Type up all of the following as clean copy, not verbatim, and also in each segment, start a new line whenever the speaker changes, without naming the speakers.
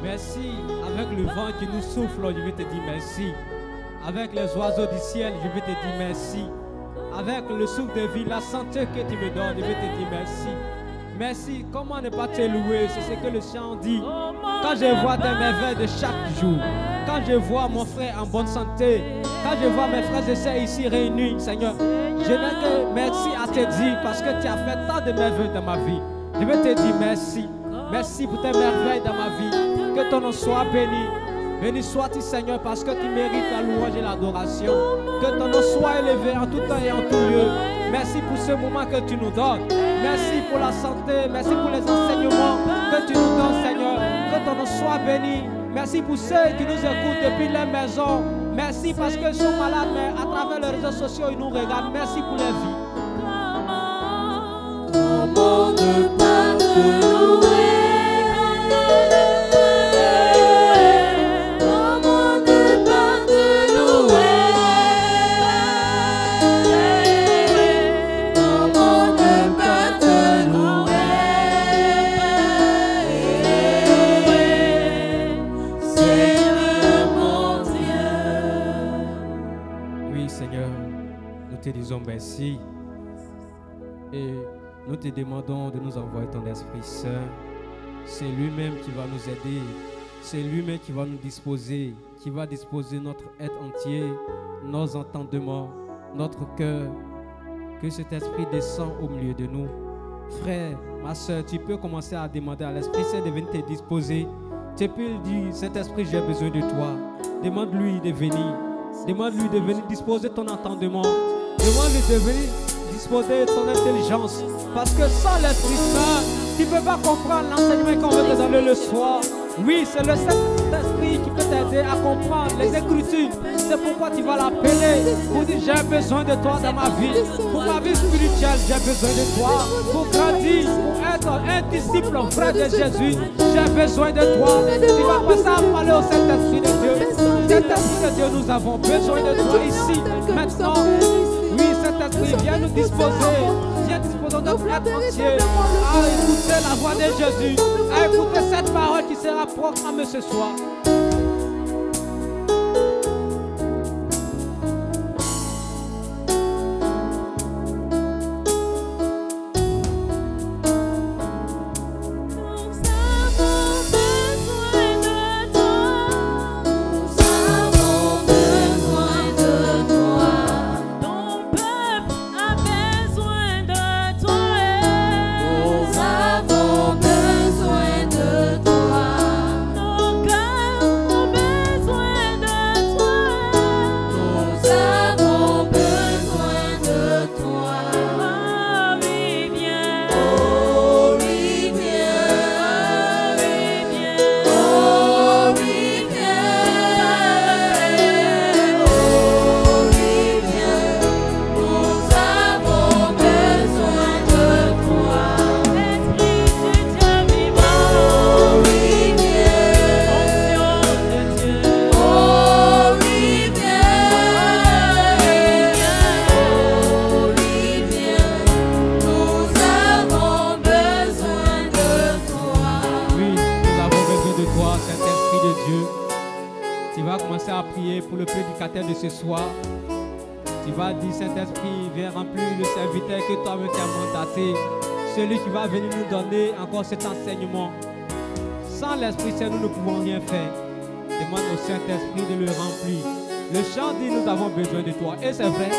Merci. Avec le vent qui nous souffle, je vais te dire merci. Avec les oiseaux du ciel, je vais te dire merci. Avec le souffle de vie, la santé que tu me donnes, je vais te dire merci. Merci. Comment ne pas te louer? C'est ce que le chant dit. Quand je vois tes merveilles de chaque jour, quand je vois mon frère en bonne santé, quand je vois mes frères et sœurs ici réunis, Seigneur, je n'ai que merci à te dire parce que tu as fait tant de merveilles dans ma vie. Je vais te dire merci. Merci pour tes merveilles dans ma vie. Que ton nom soit béni. Béni sois-tu, Seigneur, parce que tu mérites la louange et l'adoration. Que ton nom soit élevé en tout temps et en tout lieu. Merci pour ce moment que tu nous donnes. Merci pour la santé. Merci pour les enseignements que tu nous donnes, Seigneur. Que ton nom soit béni. Merci pour ceux qui nous écoutent depuis les maisons. Merci parce qu'ils sont malades, mais à travers les réseaux sociaux, ils nous regardent. Merci pour les vies.
Comment ne pas te louer? Comment ne pas te louer? Comment ne pas te louer? Seigneur mon Dieu.
Oui, Seigneur, nous te disons merci. Et nous te demandons de nous envoyer ton Esprit Saint. C'est lui-même qui va nous aider. C'est lui-même qui va nous disposer, qui va disposer notre être entier, nos entendements, notre cœur. Que cet Esprit descend au milieu de nous. Frère, ma soeur, tu peux commencer à demander à l'Esprit Saint de venir te disposer. Tu peux lui dire, cet Esprit, j'ai besoin de toi. Demande-lui de venir. Demande-lui de venir disposer ton entendement. Demande-lui de venir disposer ton intelligence. Parce que sans l'Esprit Saint, tu ne peux pas comprendre l'enseignement qu'on veut te donner le soir. Oui, c'est le Saint-Esprit qui peut t'aider à comprendre les Écritures. C'est pourquoi tu vas l'appeler pour dire j'ai besoin de toi dans ma vie. Pour ma vie spirituelle, j'ai besoin de toi. Pour grandir, pour être un disciple vrai de Jésus, j'ai besoin de toi. Tu vas passer à parler au Saint-Esprit de Dieu. Saint-Esprit de Dieu, nous avons besoin de toi ici, maintenant. Oui, Saint-Esprit, viens nous disposer. Viens disposer notre être entier à écouter la voix de Jésus, à écouter cette parole qui sera proclamée ce soir. Ce soir, tu vas dire Saint-Esprit, viens remplir le serviteur que toi-même tu as mandaté, celui qui va venir nous donner encore cet enseignement. Sans l'Esprit Saint, nous ne pouvons rien faire. Demande au Saint-Esprit de le remplir. Le chant dit nous avons besoin de toi. Et c'est vrai,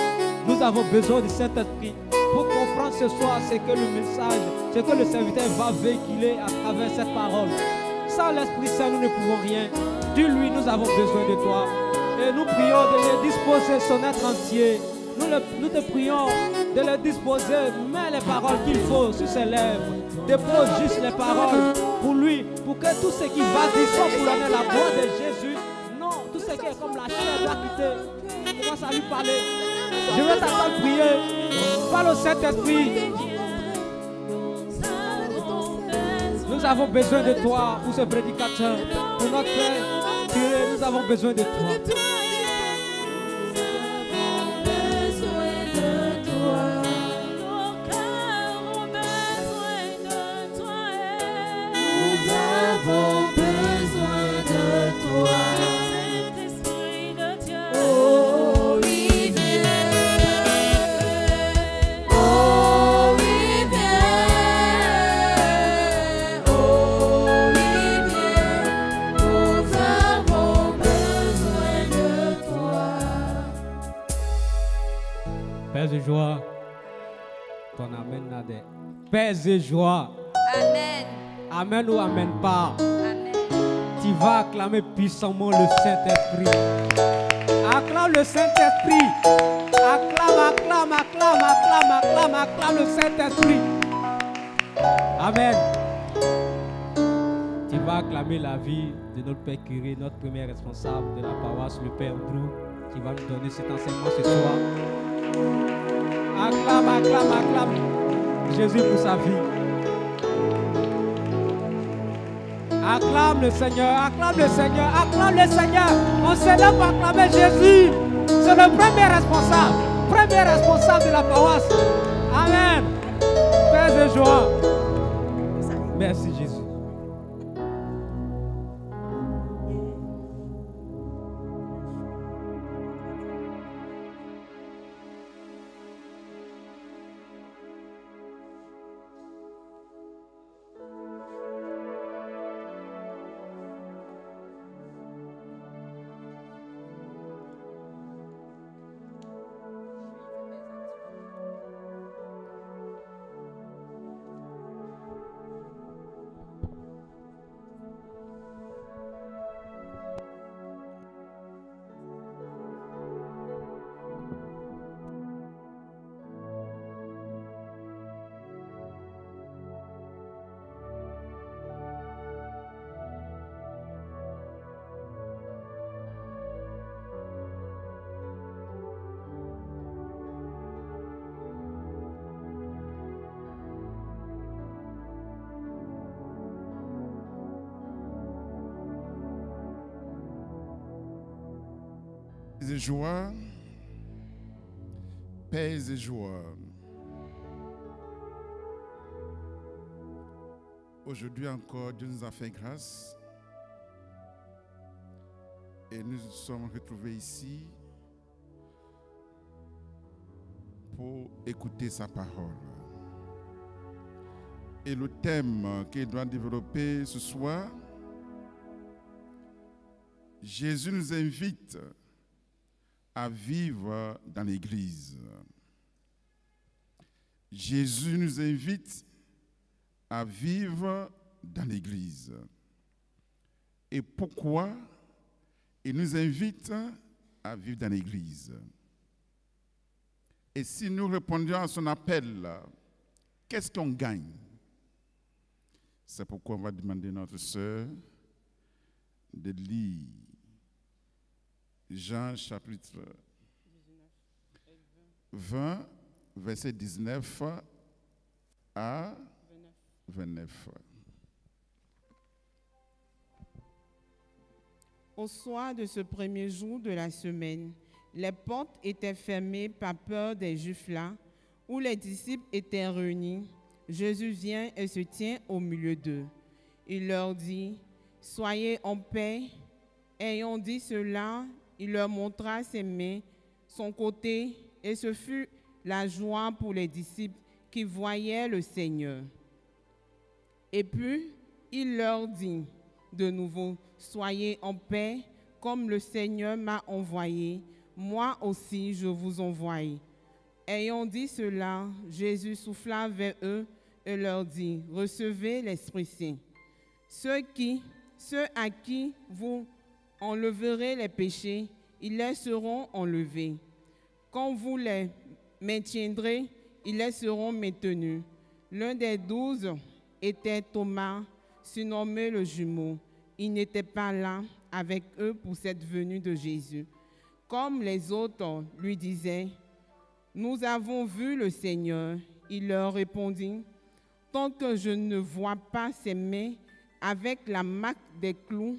nous avons besoin du Saint-Esprit pour comprendre ce soir ce que le message, ce que le serviteur va véhiculer à travers cette parole. Sans l'Esprit Saint, nous ne pouvons rien. Dis-lui, nous avons besoin de toi. Et nous prions de le disposer son être entier. Nous te prions de le disposer. Mets les paroles qu'il faut sur ses lèvres. Dépose juste les paroles pour lui. Pour que tout ce qui va dire soit pour donner la voix de Jésus. Non, tout ce qui est comme la chair doit quitter. Commence à lui parler. Je vais t'entendre prier. Parle au Saint-Esprit. Nous avons besoin de toi pour ce prédicateur. Pour notre Père. Nous avons besoin de toi.
Nous avons besoin
joie. Ton amen n'a des paix et joie.
Amen.
Amen ou amen pas.
Amen.
Tu vas acclamer puissamment le Saint-Esprit. Acclame le Saint-Esprit. Acclame le Saint-Esprit. Amen. Tu vas acclamer la vie de notre Père curé, notre premier responsable de la paroisse, le Père Andrew, qui va nous donner cet enseignement ce soir. Acclame Jésus pour sa vie. Acclame le Seigneur. On se lève pour acclamer Jésus. C'est le premier responsable de la paroisse. Amen. Paix et joie. Merci Jésus.
Et joie, paix et joie. Aujourd'hui encore, Dieu nous a fait grâce et nous nous sommes retrouvés ici pour écouter sa parole. Et le thème qu'il doit développer ce soir, Jésus nous invite à vivre dans l'Église. Jésus nous invite à vivre dans l'Église. Et pourquoi il nous invite à vivre dans l'Église? Et si nous répondions à son appel, qu'est-ce qu'on gagne? C'est pourquoi on va demander à notre sœur de lire Jean chapitre 20, verset 19 à 29.
Au soir de ce premier jour de la semaine, les portes étaient fermées par peur des Juifs là, où les disciples étaient réunis. Jésus vient et se tient au milieu d'eux. Il leur dit, « Soyez en paix. » Ayant dit cela, il leur montra ses mains, son côté, et ce fut la joie pour les disciples qui voyaient le Seigneur. Et puis, il leur dit de nouveau, « Soyez en paix, comme le Seigneur m'a envoyé, moi aussi je vous envoie. » Ayant dit cela, Jésus souffla vers eux et leur dit, « Recevez l'Esprit Saint. Ceux à qui vous enlèverez les péchés, ils les seront enlevés. Quand vous les maintiendrez, ils les seront maintenus. » L'un des 12 était Thomas, surnommé le jumeau. Il n'était pas là avec eux pour cette venue de Jésus. Comme les autres lui disaient, « Nous avons vu le Seigneur. » Il leur répondit, « Tant que je ne vois pas ses mains avec la marque des clous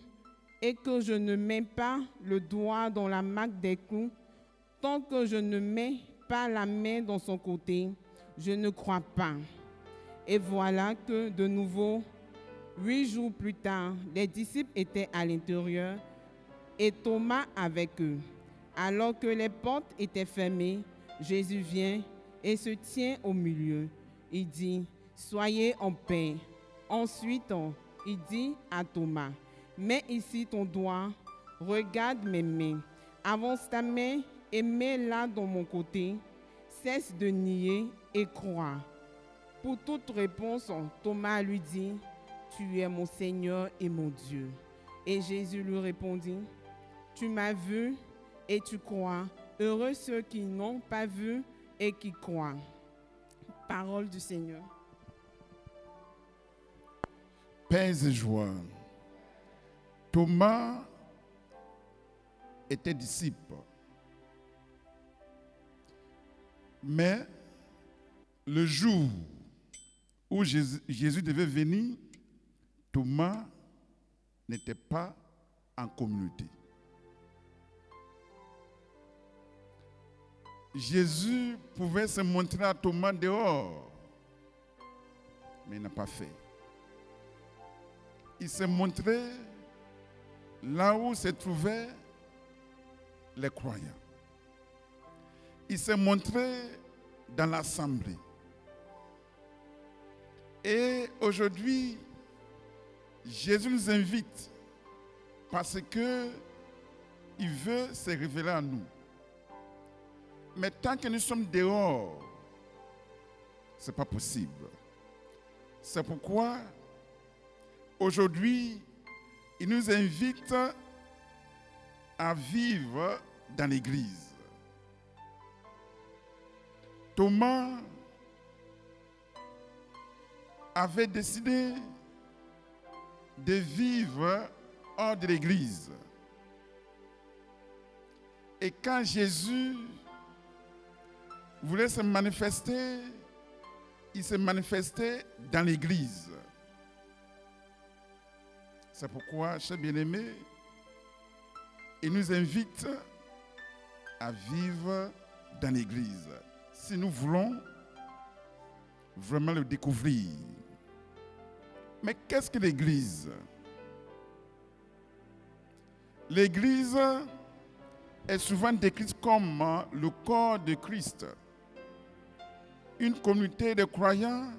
et que je ne mets pas le doigt dans la marque des clous, tant que je ne mets pas la main dans son côté, je ne crois pas. » Et voilà que de nouveau, 8 jours plus tard, les disciples étaient à l'intérieur et Thomas avec eux. Alors que les portes étaient fermées, Jésus vient et se tient au milieu. Il dit, « Soyez en paix. » Ensuite, il dit à Thomas, « Mets ici ton doigt, regarde mes mains. Avance ta main et mets-la dans mon côté. cesse de nier et crois. Pour toute réponse, Thomas lui dit, tu es mon Seigneur et mon Dieu. Et Jésus lui répondit, tu m'as vu et tu crois. Heureux ceux qui n'ont pas vu et qui croient. Parole du Seigneur.
Paix et joie. Thomas était disciple. Mais le jour où Jésus devait venir, Thomas n'était pas en communauté. Jésus pouvait se montrer à Thomas dehors, mais il n'a pas fait. Il s'est montré là où se trouvaient les croyants. Il s'est montré dans l'assemblée. Et aujourd'hui, Jésus nous invite parce qu'il veut se révéler à nous. Mais tant que nous sommes dehors, ce n'est pas possible. C'est pourquoi aujourd'hui, il nous invite à vivre dans l'église. Thomas avait décidé de vivre hors de l'église. Et quand Jésus voulait se manifester, il se manifestait dans l'église. C'est pourquoi, chers bien-aimés, il nous invite à vivre dans l'église. Si nous voulons vraiment le découvrir. Mais qu'est-ce que l'église? L'église est souvent décrite comme le corps de Christ. Une communauté de croyants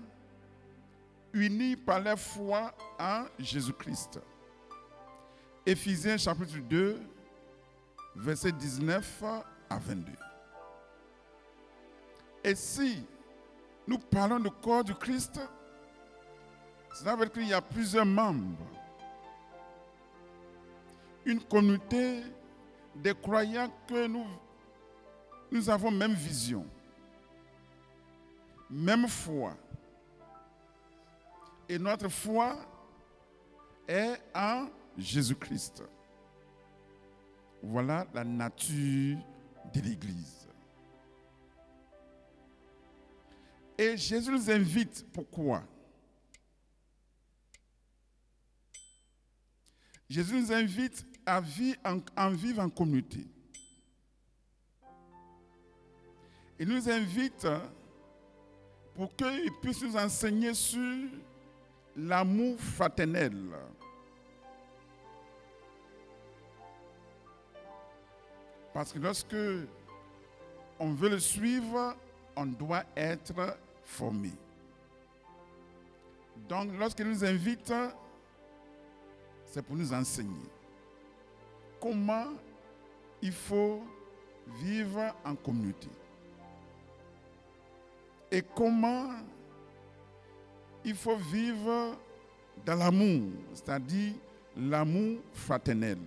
unis par la foi en Jésus-Christ. Éphésiens chapitre 2, versets 19 à 22. Et si nous parlons du corps du Christ, cela veut dire qu'il y a plusieurs membres. Une communauté de croyants que nous avons même vision, même foi. Et notre foi est en Jésus-Christ. Voilà la nature de l'Église. Et Jésus nous invite, pourquoi? Jésus nous invite à vivre en communauté. Il nous invite pour qu'il puisse nous enseigner sur l'amour fraternel. Parce que lorsque on veut le suivre, on doit être formé. Donc, lorsqu'il nous invite, c'est pour nous enseigner comment il faut vivre en communauté. Et comment il faut vivre dans l'amour, c'est-à-dire l'amour fraternel.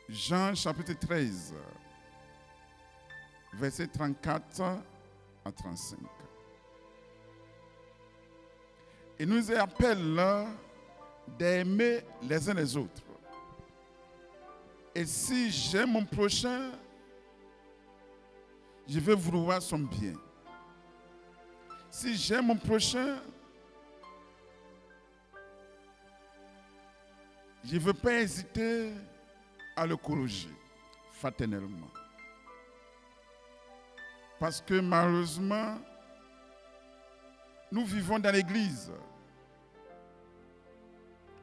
Jean chapitre 13, versets 34 à 35. Il nous appelle d'aimer les uns les autres. Et si j'aime mon prochain, je vais vouloir son bien. Si j'aime mon prochain, je ne veux pas hésiter à le corriger fraternellement. Parce que malheureusement, nous vivons dans l'église,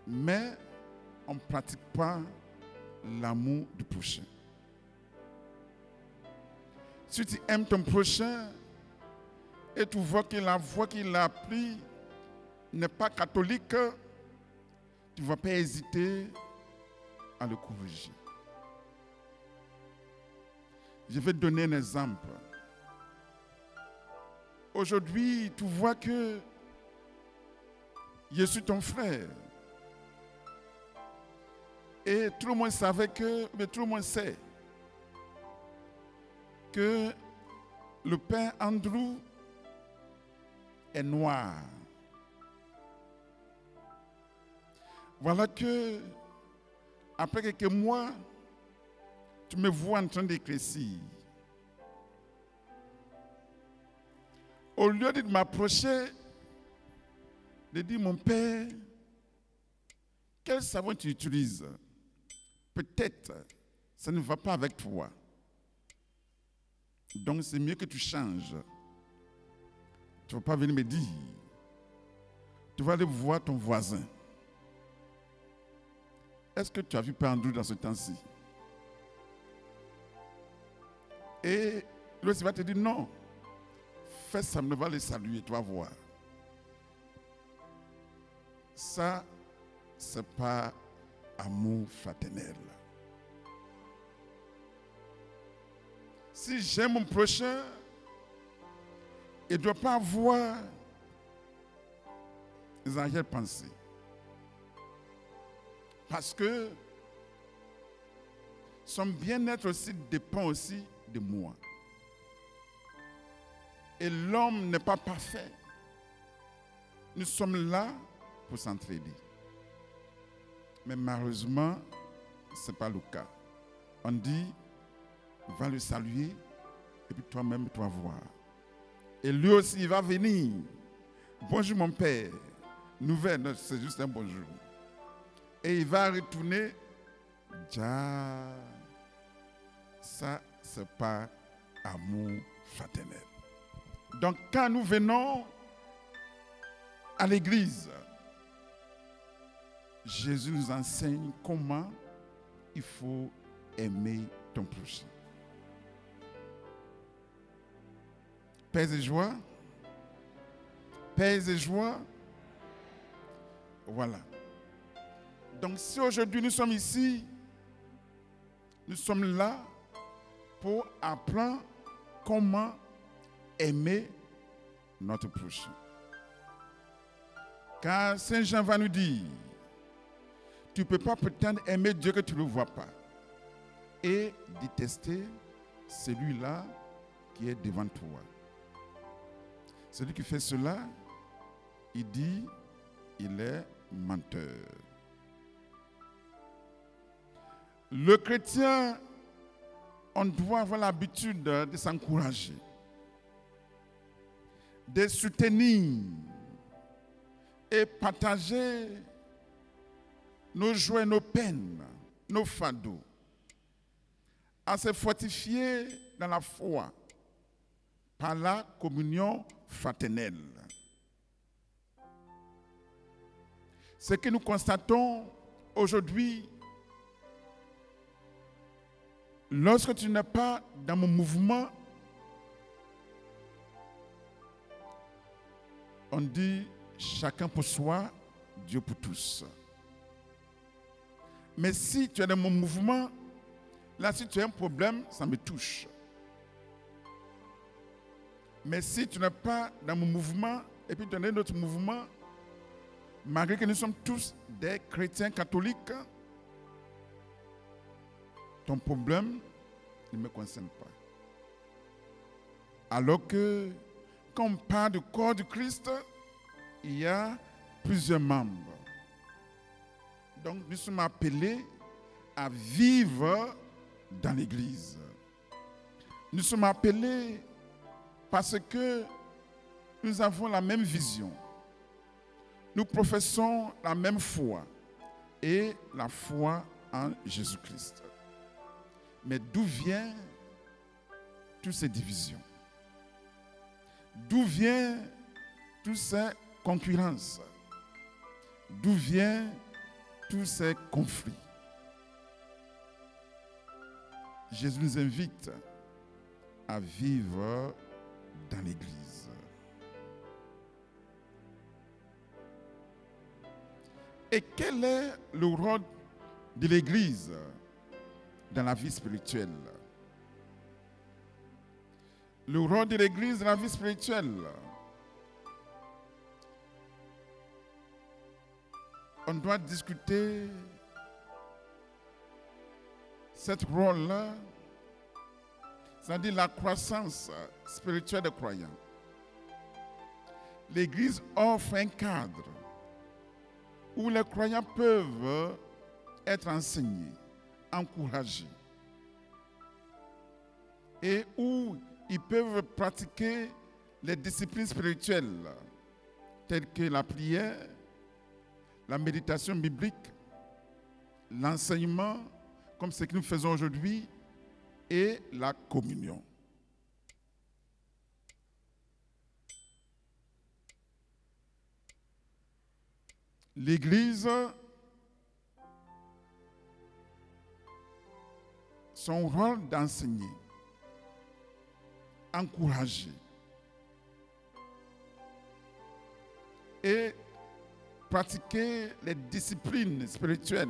mais on ne pratique pas l'amour du prochain. Si tu aimes ton prochain et tu vois que la voie qu'il a appris n'est pas catholique, tu ne vas pas hésiter à le corriger. Je vais te donner un exemple. Aujourd'hui, tu vois que je suis ton frère. Et tout le monde savait que, mais tout le monde sait que le père Andrew est noir. Voilà que, après quelques mois, tu me vois en train d'éclaircir. Au lieu de m'approcher, de dire, mon père, quel savon tu utilises? Peut-être, ça ne va pas avec toi. Donc, c'est mieux que tu changes. Tu ne vas pas venir me dire. Tu vas aller voir ton voisin. Est-ce que tu as vu Père Andrew dans ce temps-ci? Et l'autre va te dire non. Fais ça, ne va le saluer, tu vas voir. Ça, ce n'est pas amour fraternel. Si j'aime mon prochain, il ne doit pas avoir des arrière-pensées. Parce que son bien-être aussi dépend aussi de moi. Et l'homme n'est pas parfait. Nous sommes là pour s'entraider. Mais malheureusement, ce n'est pas le cas. On dit, va le saluer, et puis toi-même, tu vas voir. Et lui aussi, il va venir. Bonjour mon père. Nouvelle, c'est juste un bonjour. Et il va retourner. Ja, ça, c'est pas amour fraternel. Donc, quand nous venons à l'église, Jésus nous enseigne comment il faut aimer ton prochain. Paix et joie. Paix et joie. Voilà. Donc si aujourd'hui nous sommes ici, nous sommes là pour apprendre comment aimer notre prochain. Car Saint Jean va nous dire, tu ne peux pas prétendre aimer Dieu que tu ne le vois pas et détester celui-là qui est devant toi. Celui qui fait cela, il dit, il est menteur. Le chrétien, on doit avoir l'habitude de s'encourager, de soutenir et partager nos joies, nos peines, nos fardeaux, à se fortifier dans la foi par la communion fraternelle. Ce que nous constatons aujourd'hui, lorsque tu n'es pas dans mon mouvement, on dit chacun pour soi, Dieu pour tous. Mais si tu es dans mon mouvement, là si tu as un problème, ça me touche. Mais si tu n'es pas dans mon mouvement, et puis tu es dans notre mouvement, malgré que nous sommes tous des chrétiens catholiques, ton problème ne me concerne pas. Alors que quand on parle du corps du Christ, il y a plusieurs membres. Donc nous sommes appelés à vivre dans l'Église. Nous sommes appelés parce que nous avons la même vision. Nous professons la même foi et la foi en Jésus-Christ. Mais d'où viennent toutes ces divisions? D'où viennent toutes ces concurrences? D'où viennent tous ces conflits? Jésus nous invite à vivre dans l'Église. Et quel est le rôle de l'Église dans la vie spirituelle? Le rôle de l'Église dans la vie spirituelle. On doit discuter ce rôle-là, c'est-à-dire la croissance spirituelle des croyants. L'Église offre un cadre où les croyants peuvent être enseignés, encouragés, et où ils peuvent pratiquer les disciplines spirituelles telles que la prière, la méditation biblique, l'enseignement, comme ce que nous faisons aujourd'hui, et la communion. L'Église, son rôle d'enseigner, encourager et pratiquer les disciplines spirituelles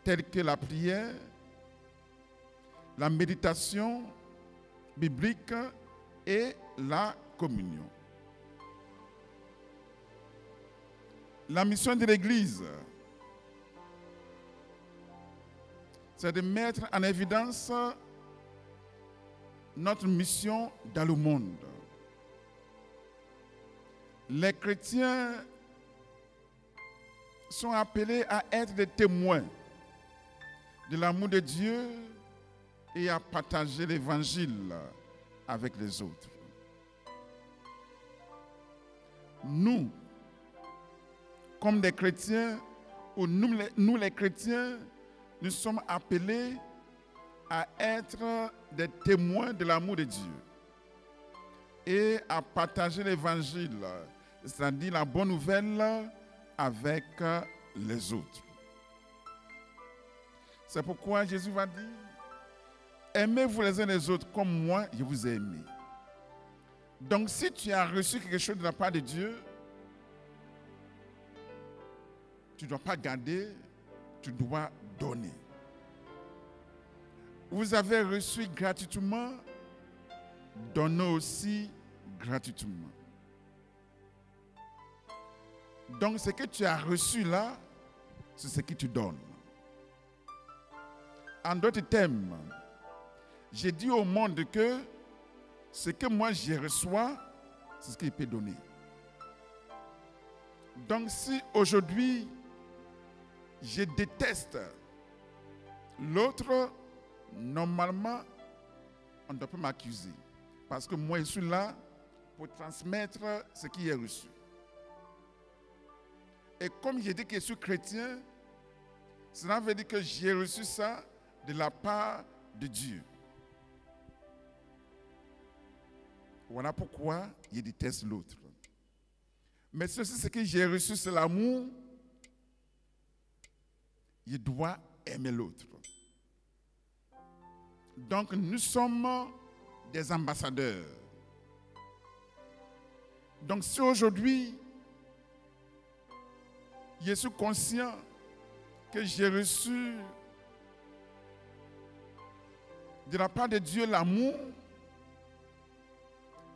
telles que la prière, la méditation biblique et la communion. La mission de l'Église, c'est de mettre en évidence notre mission dans le monde. Les chrétiens sont appelés à être des témoins de l'amour de Dieu et à partager l'évangile avec les autres. Nous, comme des chrétiens, ou nous les chrétiens, nous sommes appelés à être des témoins de l'amour de Dieu et à partager l'évangile, c'est-à-dire la bonne nouvelle avec les autres. C'est pourquoi Jésus va dire, aimez-vous les uns les autres comme moi, je vous ai aimé. Donc si tu as reçu quelque chose de la part de Dieu, tu ne dois pas garder, tu dois donner. Vous avez reçu gratuitement, donnez aussi gratuitement. Donc ce que tu as reçu là, c'est ce que tu donnes. En d'autres termes, j'ai dit au monde que ce que moi je reçois, c'est ce qu'il peut donner. Donc si aujourd'hui, je déteste l'autre, normalement, on ne doit pas m'accuser. Parce que moi, je suis là pour transmettre ce qui est reçu. Et comme j'ai dit que je suis chrétien, cela veut dire que j'ai reçu ça de la part de Dieu. Voilà pourquoi je déteste l'autre. Mais ceci, ce que j'ai reçu, c'est l'amour. Je dois aimer l'autre. Donc nous sommes des ambassadeurs. Donc si aujourd'hui, je suis conscient que j'ai reçu de la part de Dieu l'amour,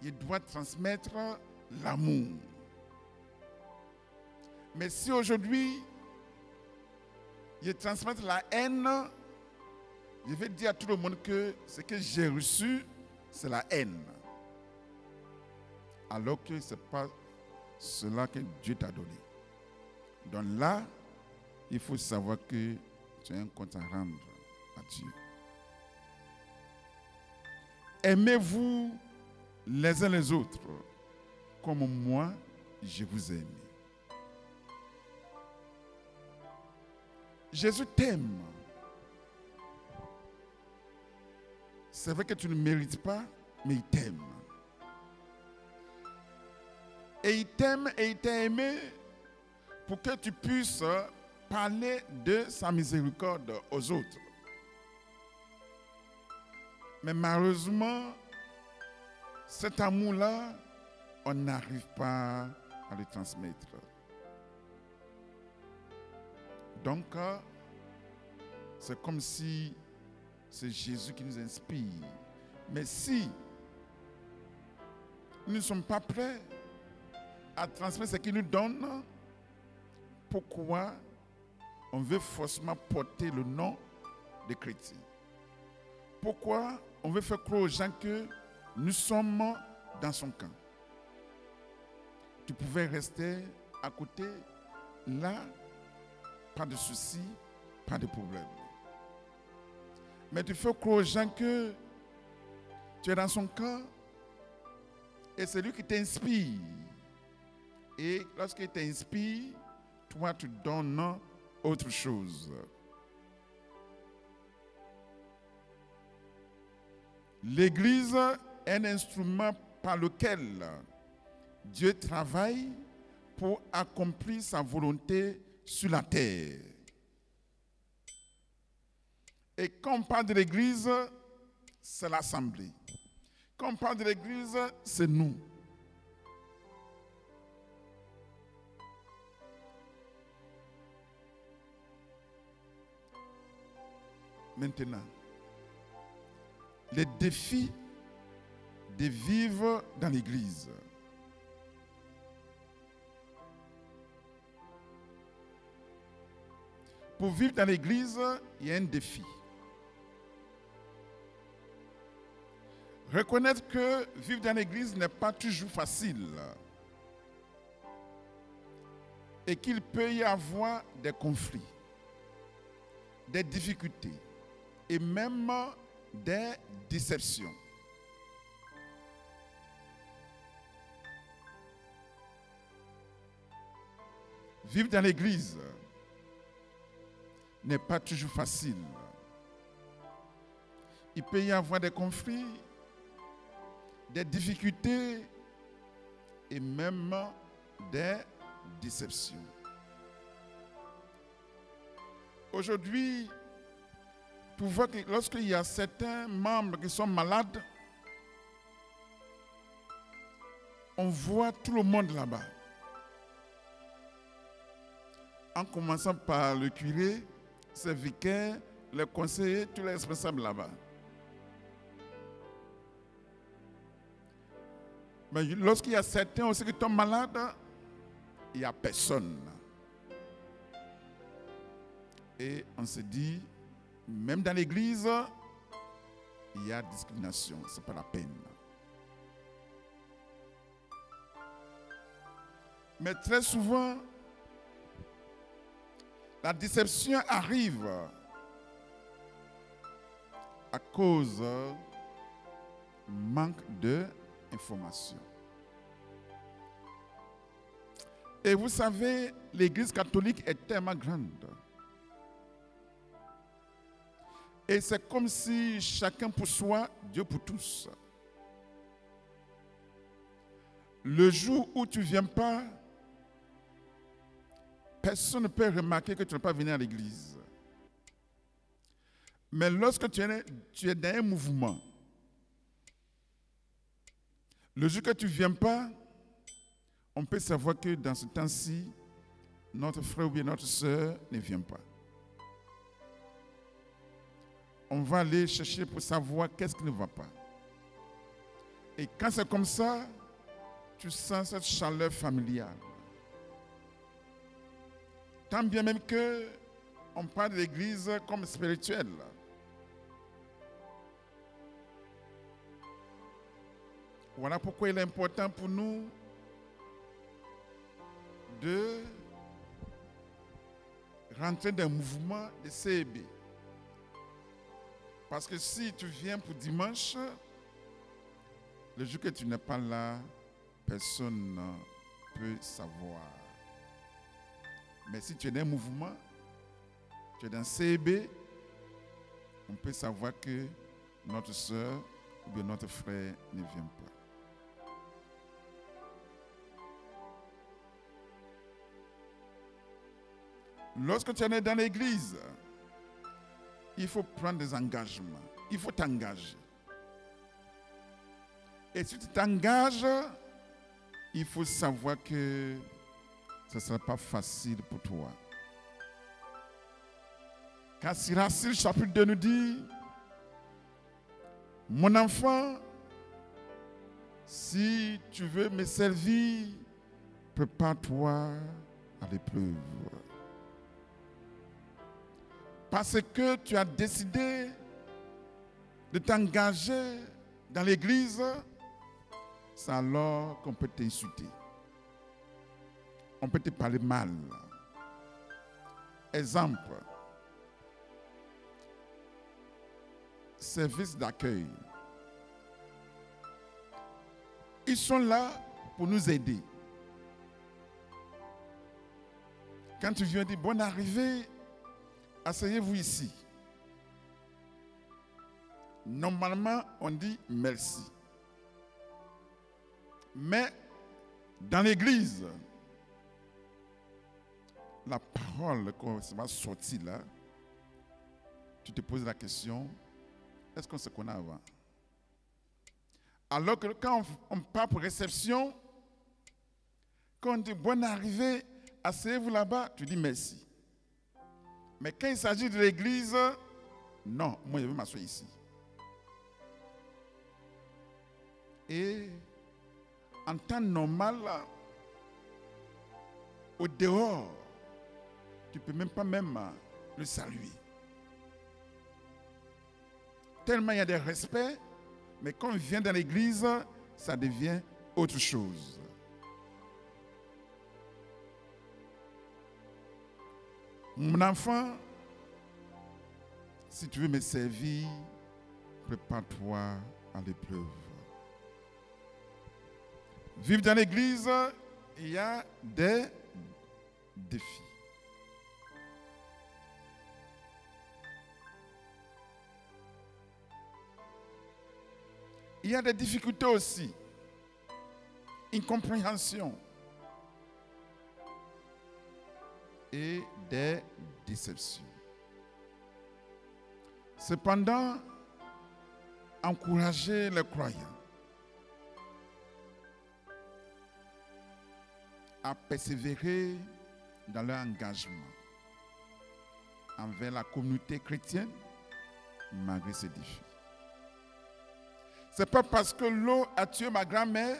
je dois transmettre l'amour. Mais si aujourd'hui, je transmets la haine, je vais dire à tout le monde que ce que j'ai reçu, c'est la haine. Alors que ce n'est pas cela que Dieu t'a donné. Donc là, il faut savoir que tu as un compte à rendre à Dieu. Aimez-vous les uns les autres comme moi, je vous ai aimé. Jésus t'aime. C'est vrai que tu ne mérites pas, mais il t'aime. Et il t'aime et il t'a aimé pour que tu puisses parler de sa miséricorde aux autres. Mais malheureusement, cet amour-là, on n'arrive pas à le transmettre. Donc, c'est comme si c'est Jésus qui nous inspire. Mais si nous ne sommes pas prêts à transmettre ce qu'il nous donne, pourquoi on veut forcément porter le nom de chrétien? Pourquoi on veut faire croire aux gens que nous sommes dans son camp? Tu pouvais rester à côté, là, pas de soucis, pas de problème. Mais tu fais croire aux gens que tu es dans son camp et c'est lui qui t'inspire. Et lorsqu'il t'inspire, toi tu donnes autre chose. L'Église est un instrument par lequel Dieu travaille pour accomplir sa volonté sur la terre. Et quand on parle de l'Église, c'est l'Assemblée. Quand on parle de l'Église, c'est nous. Maintenant, les défis de vivre dans l'Église. Pour vivre dans l'Église, il y a un défi. Reconnaître que vivre dans l'Église n'est pas toujours facile et qu'il peut y avoir des conflits, des difficultés et même des déceptions. Vivre dans l'Église n'est pas toujours facile. Il peut y avoir des conflits, des difficultés et même des déceptions. Aujourd'hui, tu vois que lorsqu'il y a certains membres qui sont malades, on voit tout le monde là-bas. En commençant par le curé, ses vicaires, les conseillers, tous les responsables là-bas. Mais lorsqu'il y a certains aussi qui tombent malades, il n'y a personne. Et on se dit, même dans l'église, il y a discrimination, ce n'est pas la peine. Mais très souvent, la déception arrive à cause du manque d'information. Et vous savez, l'Église catholique est tellement grande. Et c'est comme si chacun pour soi, Dieu pour tous. Le jour où tu ne viens pas, personne ne peut remarquer que tu n'es pas venu à l'église. Mais lorsque tu es dans un mouvement, le jour que tu ne viens pas, on peut savoir que dans ce temps-ci, notre frère ou bien notre soeur ne vient pas. On va aller chercher pour savoir qu'est-ce qui ne va pas. Et quand c'est comme ça, tu sens cette chaleur familiale. Tant bien même qu'on parle de l'église comme spirituelle. Voilà pourquoi il est important pour nous de rentrer dans un mouvement de CEB. Parce que si tu viens pour dimanche, le jour que tu n'es pas là, personne ne peut savoir. Mais si tu es dans un mouvement, tu es dans CEB, on peut savoir que notre soeur ou bien notre frère ne vient pas. Lorsque tu es dans l'église, il faut prendre des engagements. Il faut t'engager. Et si tu t'engages, il faut savoir que ce ne sera pas facile pour toi. Car Sirach, chapitre 2 nous dit, mon enfant, Si tu veux me servir, prépare-toi à l'épreuve. Parce que tu as décidé de t'engager dans l'église, c'est alors qu'on peut t'insulter. On peut te parler mal. Exemple, service d'accueil. Ils sont là pour nous aider. Quand tu viens dire bonne arrivée, asseyez-vous ici. Normalement, on dit merci. Mais dans l'église, la parole qu'on va sortir là, tu te poses la question, est-ce qu'on se connaît avant? Alors que quand on part pour réception, quand on dit bonne arrivée, asseyez-vous là-bas, tu dis merci. Mais quand il s'agit de l'église, non, moi je veux m'asseoir ici. Et en temps normal, au dehors, tu ne peux même pas le saluer. Tellement il y a des respects, mais quand on vient dans l'église, ça devient autre chose. Mon enfant, si tu veux me servir, prépare-toi à l'épreuve. Vivre dans l'église, il y a des défis. Il y a des difficultés aussi. Incompréhension. Et des déceptions. Cependant, encourager les croyants à persévérer dans leur engagement envers la communauté chrétienne malgré ces défis. Ce n'est pas parce que l'eau a tué ma grand-mère,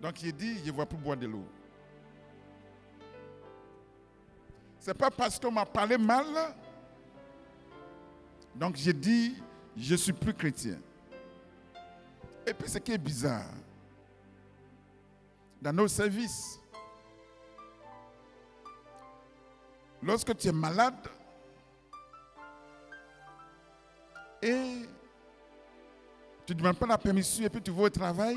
donc il dit, je ne vais plus boire de l'eau. Ce n'est pas parce qu'on m'a parlé mal, donc j'ai dit, je ne suis plus chrétien. Et puis ce qui est bizarre, dans nos services, lorsque tu es malade et tu ne demandes pas la permission et puis tu vas au travail,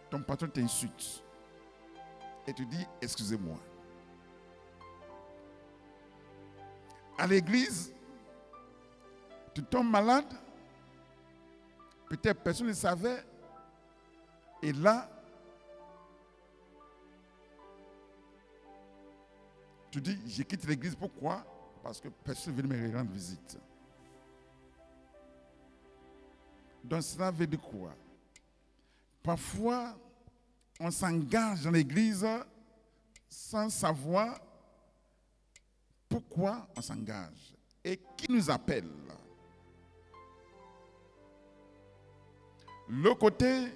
ton patron t'insulte et tu dis excusez-moi. À l'église, tu tombes malade, peut-être personne ne savait, et là, tu dis je quitte l'église, pourquoi? Parce que personne ne veut me rendre visite. Donc cela veut dire quoi? Parfois, on s'engage dans l'église sans savoir pourquoi on s'engage et qui nous appelle. Le côté,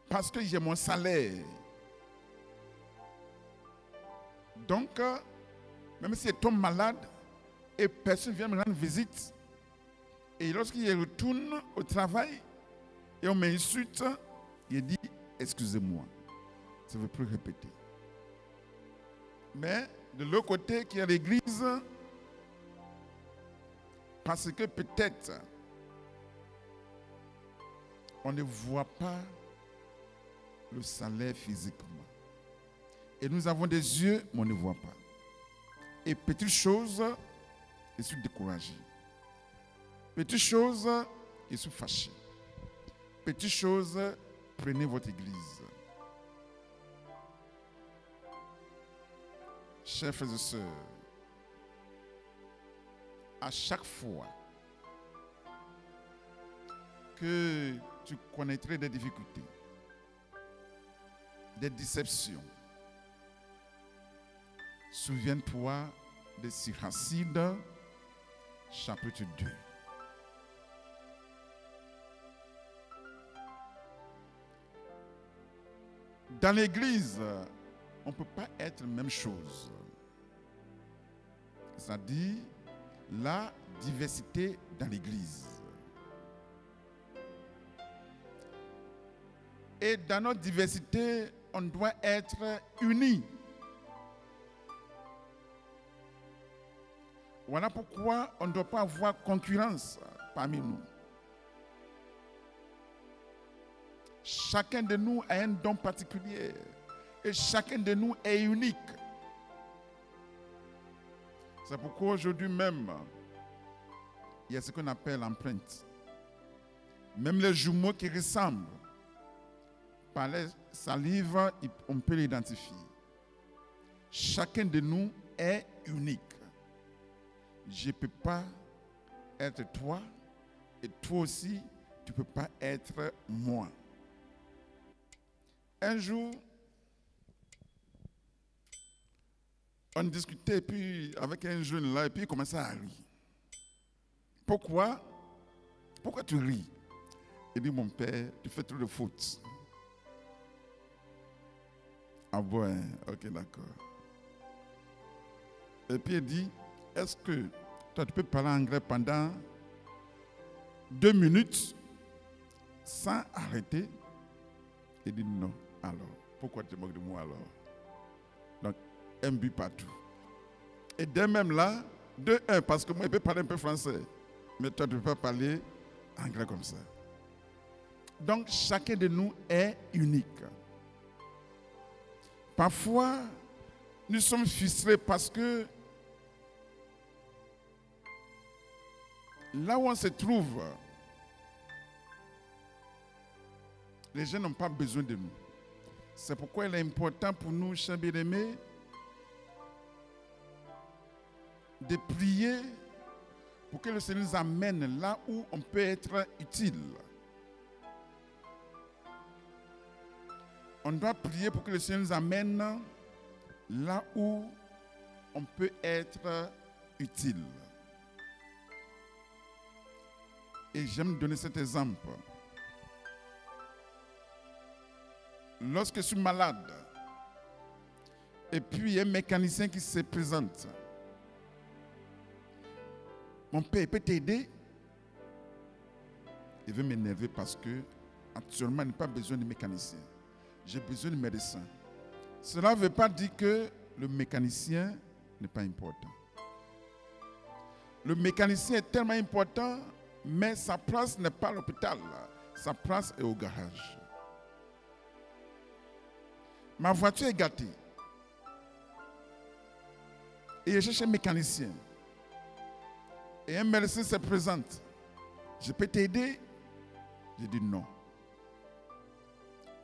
parce que j'ai mon salaire. Donc, même si je tombe malade et personne vient me rendre visite, et lorsqu'il retourne au travail et on m'insulte, il dit excusez-moi, je ne veux plus répéter. Mais de l'autre côté, qui est l'église, parce que peut-être on ne voit pas le salaire physiquement. Et nous avons des yeux, mais on ne voit pas. Et petites choses, je suis découragé. Petites choses, je suis fâché. Petites choses, prenez votre église. Chers frères et sœurs, à chaque fois que tu connaîtrais des difficultés, des déceptions, souviens-toi de Siracide, chapitre 2. Dans l'église, on ne peut pas être la même chose. C'est-à-dire la diversité dans l'église. Et dans notre diversité, on doit être unis. Voilà pourquoi on ne doit pas avoir concurrence parmi nous. Chacun de nous a un don particulier et chacun de nous est unique. C'est pourquoi aujourd'hui même, il y a ce qu'on appelle l'empreinte. Même les jumeaux qui ressemblent, par les salives, on peut l'identifier. Chacun de nous est unique. Je ne peux pas être toi et toi aussi, tu ne peux pas être moi. Un jour, on discutait puis avec un jeune là et puis il commençait à rire. Pourquoi? Pourquoi tu ris? Il dit, mon père, tu fais trop de fautes. Ah bon, ok, d'accord. Et puis il dit, est-ce que toi tu peux parler anglais pendant 2 minutes sans arrêter? Il dit non. Alors, pourquoi tu te moques de moi alors? Donc, un but partout. Et dès même là, 2-1, parce que moi je peux parler un peu français, mais toi tu ne peux pas parler anglais comme ça. Donc, chacun de nous est unique. Parfois, nous sommes frustrés parce que là où on se trouve, les gens n'ont pas besoin de nous. C'est pourquoi il est important pour nous, chers bien-aimés, de prier pour que le Seigneur nous amène là où on peut être utile. On doit prier pour que le Seigneur nous amène là où on peut être utile. Et j'aime donner cet exemple. Lorsque je suis malade, et puis il y a un mécanicien qui se présente, mon père peut t'aider. Il veut m'énerver parce que actuellement, il n'a pas besoin de mécanicien. J'ai besoin de médecin. Cela ne veut pas dire que le mécanicien n'est pas important. Le mécanicien est tellement important, mais sa place n'est pas à l'hôpital. Sa place est au garage. Ma voiture est gâtée. Et je cherche un mécanicien. Et un médecin se présente. Je peux t'aider? Je dis non.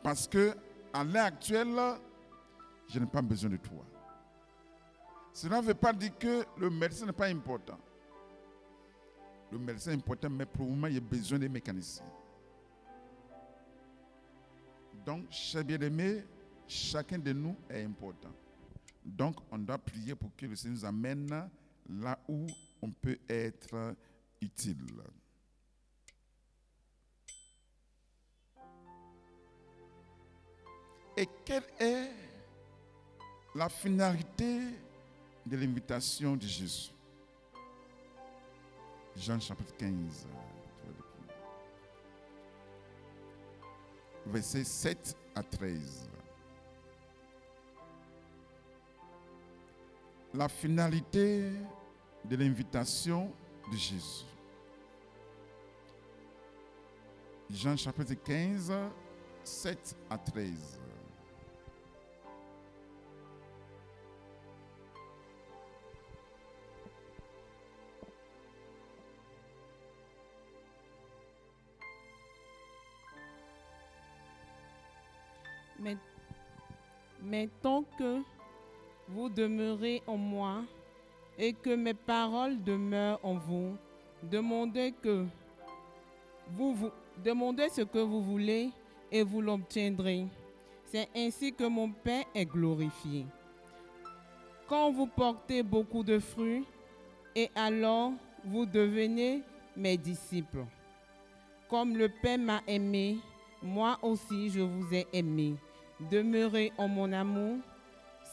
Parce que à l'heure actuelle, je n'ai pas besoin de toi. Cela ne veut pas dire que le médecin n'est pas important. Le médecin est important, mais pour le moment, il y a besoin des mécaniciens. Donc, chers bien-aimés, chacun de nous est important. Donc, on doit prier pour que le Seigneur nous amène là où on peut être utile. Et quelle est la finalité de l'invitation de Jésus? Jean chapitre 15, versets 7 à 13. La finalité de l'invitation de Jésus. Jean chapitre 15, 7 à 13.
Mais tant que vous demeurez en moi et que mes paroles demeurent en vous, demandez ce que vous voulez et vous l'obtiendrez. C'est ainsi que mon Père est glorifié. Quand vous portez beaucoup de fruits, et alors vous devenez mes disciples. Comme le Père m'a aimé, moi aussi je vous ai aimé. Demeurez en mon amour.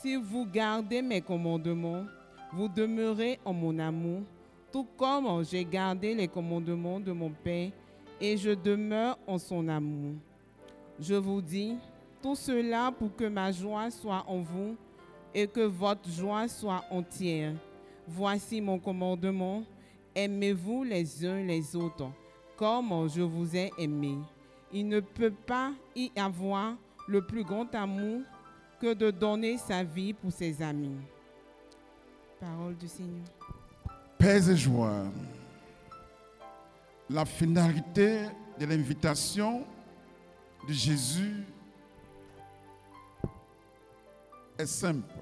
Si vous gardez mes commandements, vous demeurez en mon amour, tout comme j'ai gardé les commandements de mon Père et je demeure en son amour. Je vous dis tout cela pour que ma joie soit en vous et que votre joie soit entière. Voici mon commandement, aimez-vous les uns les autres, comme je vous ai aimé. Il ne peut pas y avoir le plus grand amour que de donner sa vie pour ses amis. Parole du Seigneur.
Paix et joie. La finalité de l'invitation de Jésus est simple.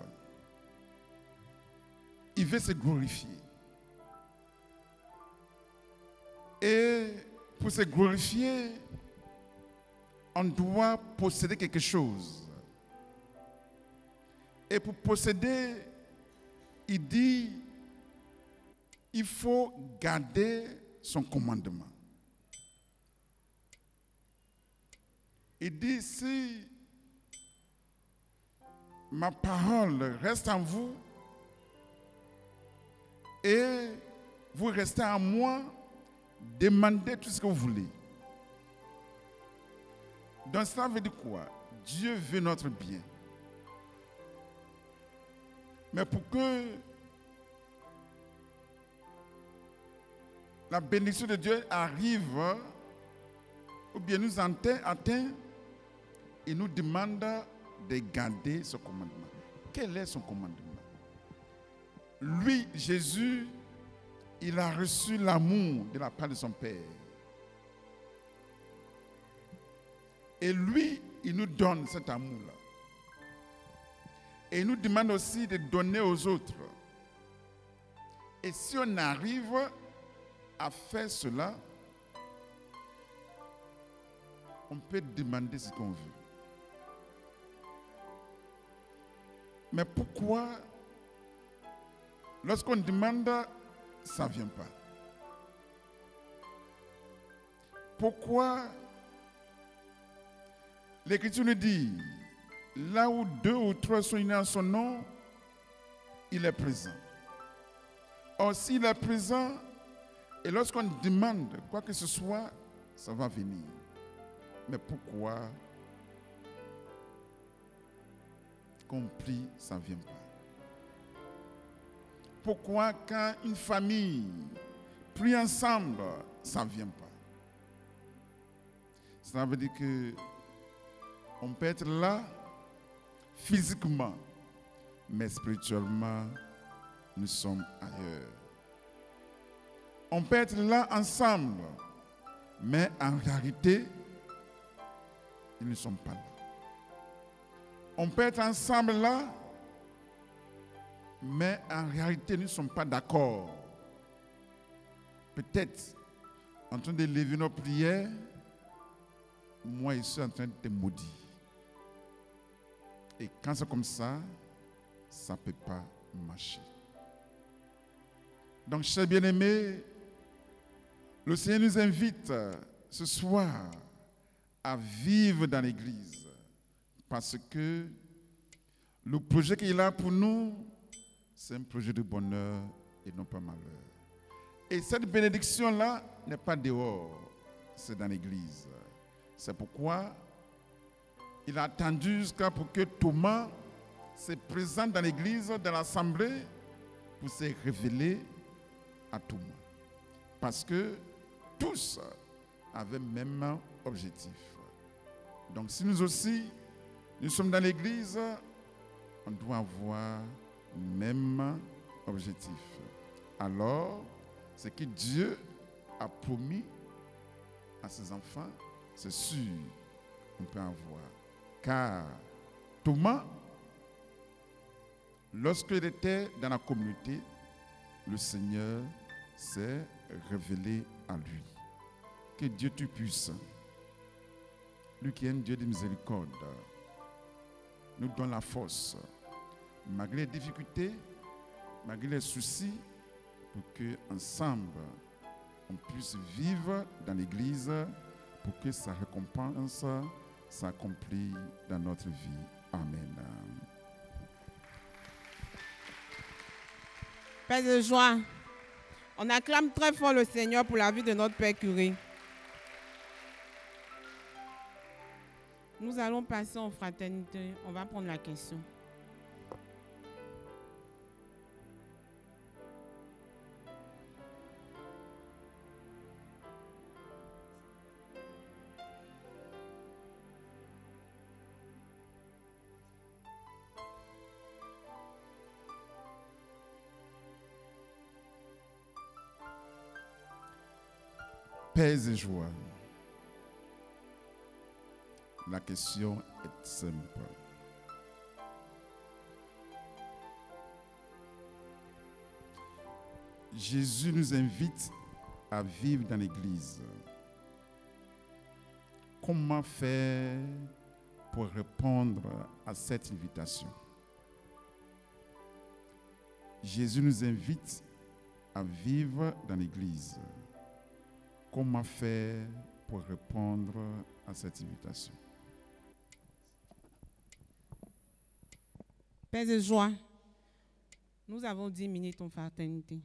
Il veut se glorifier. Et pour se glorifier, on doit posséder quelque chose. Et pour posséder, il dit, il faut garder son commandement. Il dit, si ma parole reste en vous et vous restez en moi, demandez tout ce que vous voulez. Donc ça veut dire quoi? Dieu veut notre bien. Mais pour que la bénédiction de Dieu arrive ou bien nous atteint, il nous demande de garder ce commandement. Quel est son commandement? Lui, Jésus, il a reçu l'amour de la part de son Père. Et lui, il nous donne cet amour-là. Et il nous demande aussi de donner aux autres. Et si on arrive à faire cela, on peut demander ce qu'on veut. Mais pourquoi, lorsqu'on demande, ça ne vient pas? Pourquoi l'Écriture nous dit, là où 2 ou 3 sont unis en son nom, il est présent. Or, s'il est présent, et lorsqu'on demande quoi que ce soit, ça va venir. Mais pourquoi, qu'on prie, ça ne vient pas? Pourquoi quand une famille prie ensemble, ça ne vient pas? Ça veut dire que on peut être là physiquement, mais spirituellement, nous sommes ailleurs. On peut être là ensemble, mais en réalité, ils ne sont pas là. On peut être ensemble là, mais en réalité, nous ne sommes pas d'accord. Peut-être, en train de lever nos prières, moi, je suis en train de te maudire. Et quand c'est comme ça ne peut pas marcher. Donc, chers bien-aimés, le Seigneur nous invite ce soir à vivre dans l'Église. Parce que le projet qu'il a pour nous, c'est un projet de bonheur et non pas malheur. Et cette bénédiction-là n'est pas dehors, c'est dans l'Église. C'est pourquoi il a attendu jusqu'à pour que Thomas se présente dans l'Église, dans l'Assemblée, pour se révéler à Thomas. Parce que tous avaient le même objectif. Donc si nous aussi, nous sommes dans l'Église, on doit avoir le même objectif. Alors, ce que Dieu a promis à ses enfants, c'est sûr qu'on peut avoir. Car Thomas, lorsqu'il était dans la communauté, le Seigneur s'est révélé à lui. Que Dieu Tout-Puissant, lui qui est un Dieu de miséricorde, nous donne la force, malgré les difficultés, malgré les soucis, pour qu'ensemble, on puisse vivre dans l'Église, pour que sa récompense s'accomplit dans notre vie. Amen.
Père de joie, on acclame très fort le Seigneur pour la vie de notre Père curé. Nous allons passer en fraternité. On va prendre la question.
Paix et joie. La question est simple. Jésus nous invite à vivre dans l'Église. Comment faire pour répondre à cette invitation? Jésus nous invite à vivre dans l'Église. Comment faire pour répondre à cette invitation?
Père de joie, nous avons 10 minutes en fraternité.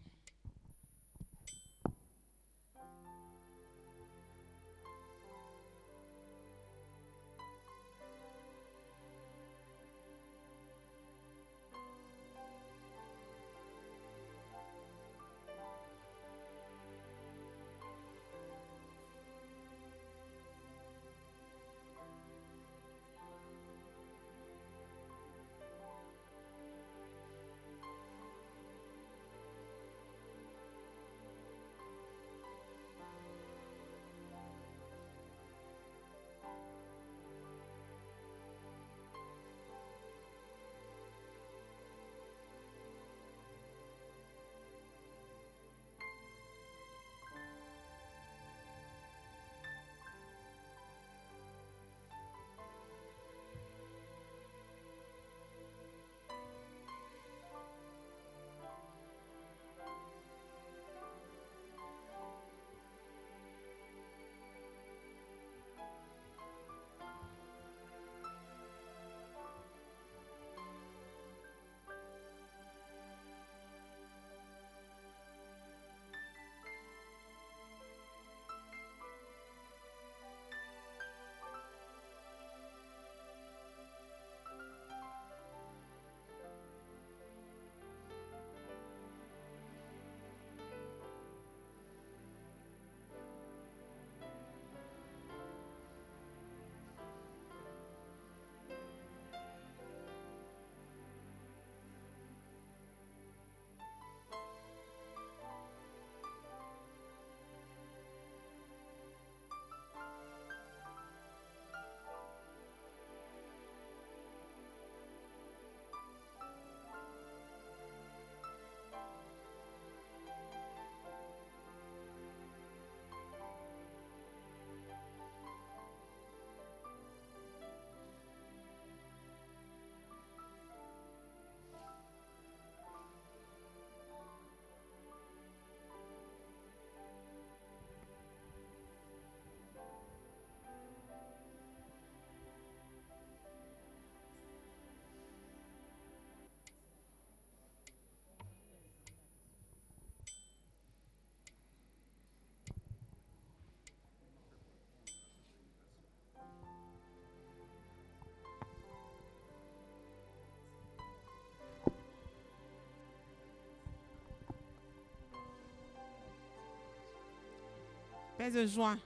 Père de joie,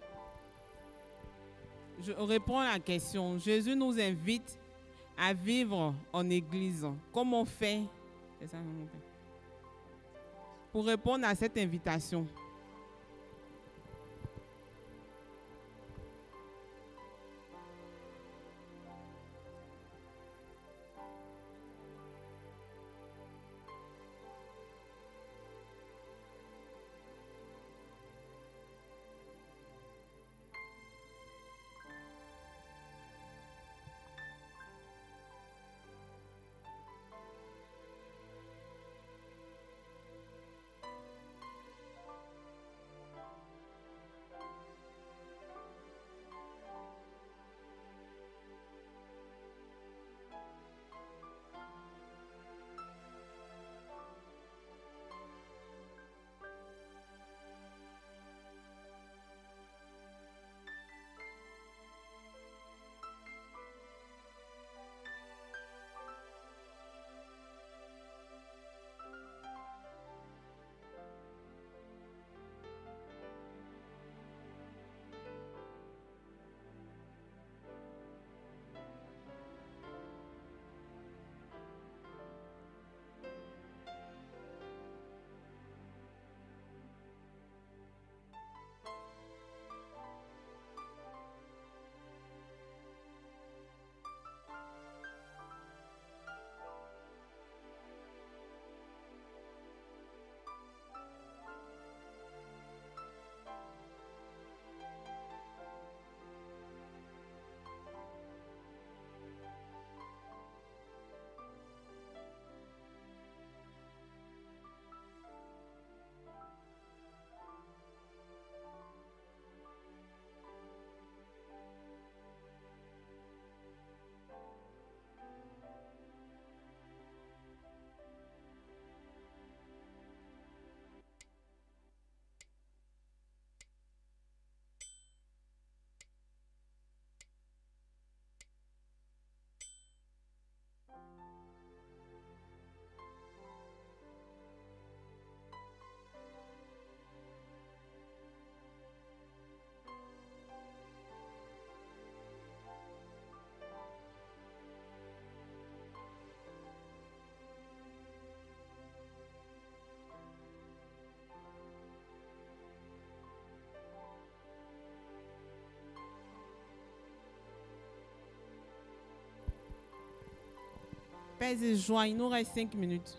je réponds à la question. Jésus nous invite à vivre en Église. Comment on fait? C'est ça, comment on fait? Pour répondre à cette invitation. Paix et joie, il nous reste 5 minutes.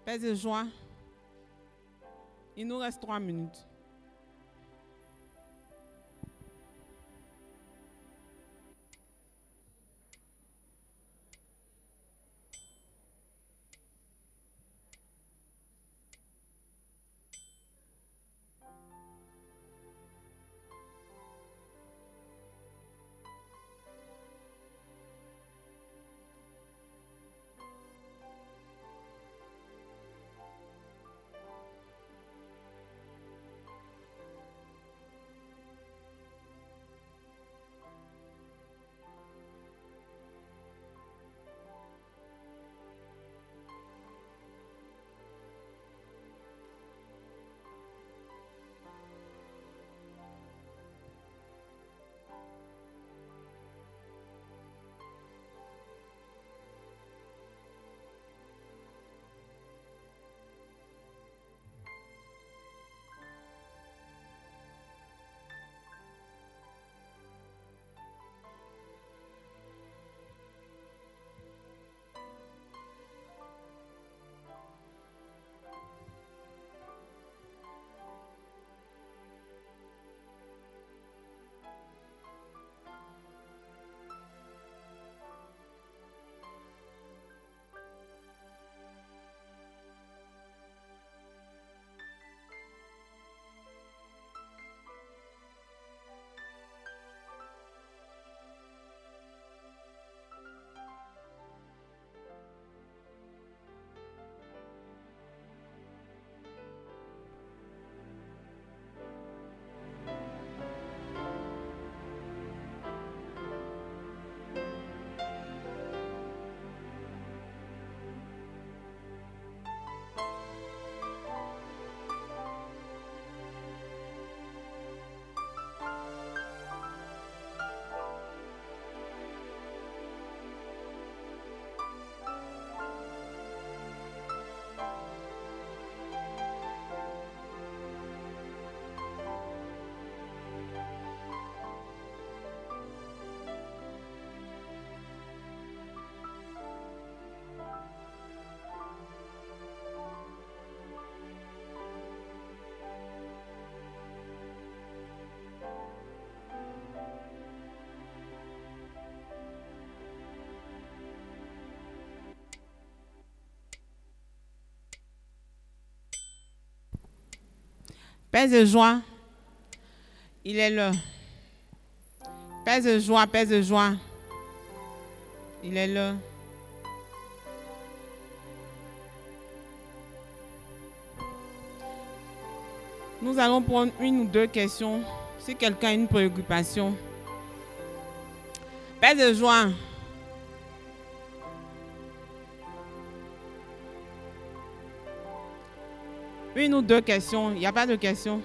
Paix et joie. Il nous reste 3 minutes. Père de joie, il est là. Père de joie, il est là. Nous allons prendre une ou deux questions. Si quelqu'un a une préoccupation. Père de joie. Une ou deux questions. Il n'y a pas de questions.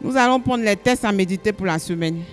Nous allons prendre les tests à méditer pour la semaine.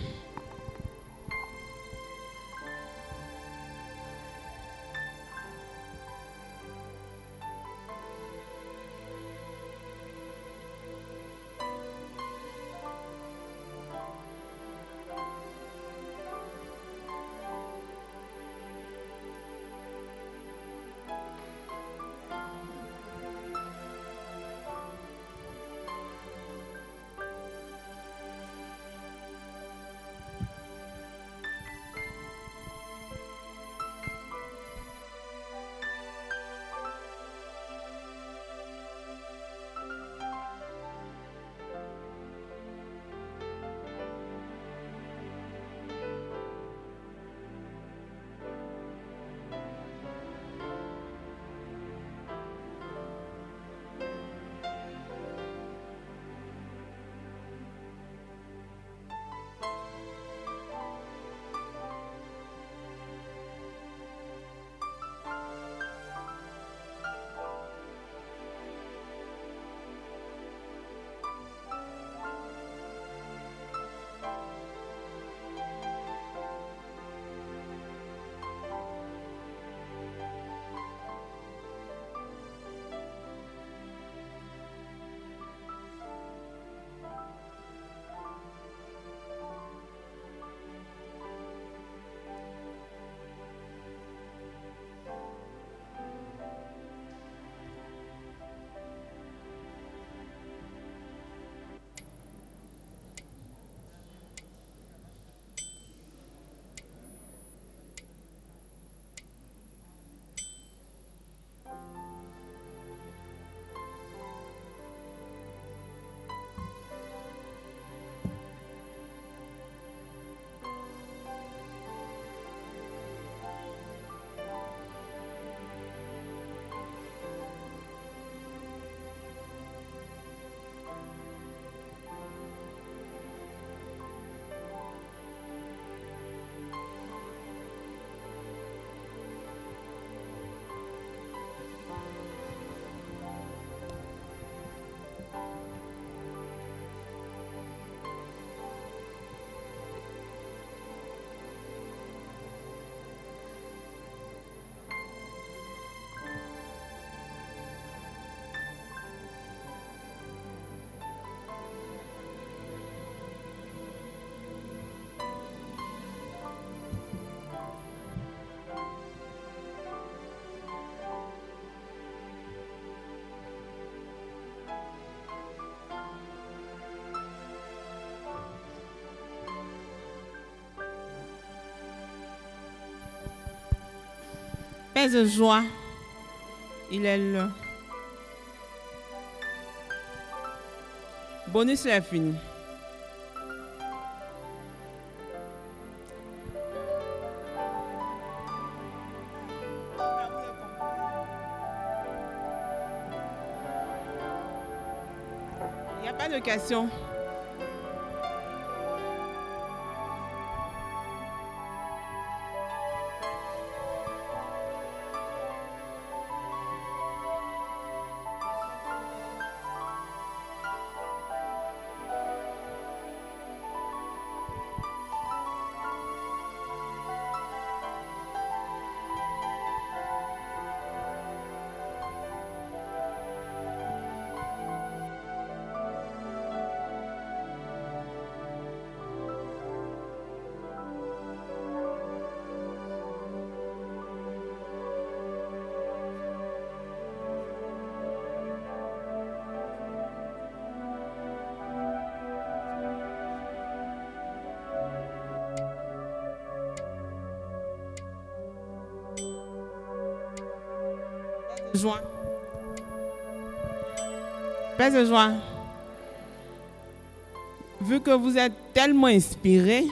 Père de joie, il est là. Bonus est fini. Il n'y a pas de questions. Joie. Père de joie. Vu que vous êtes tellement inspirés,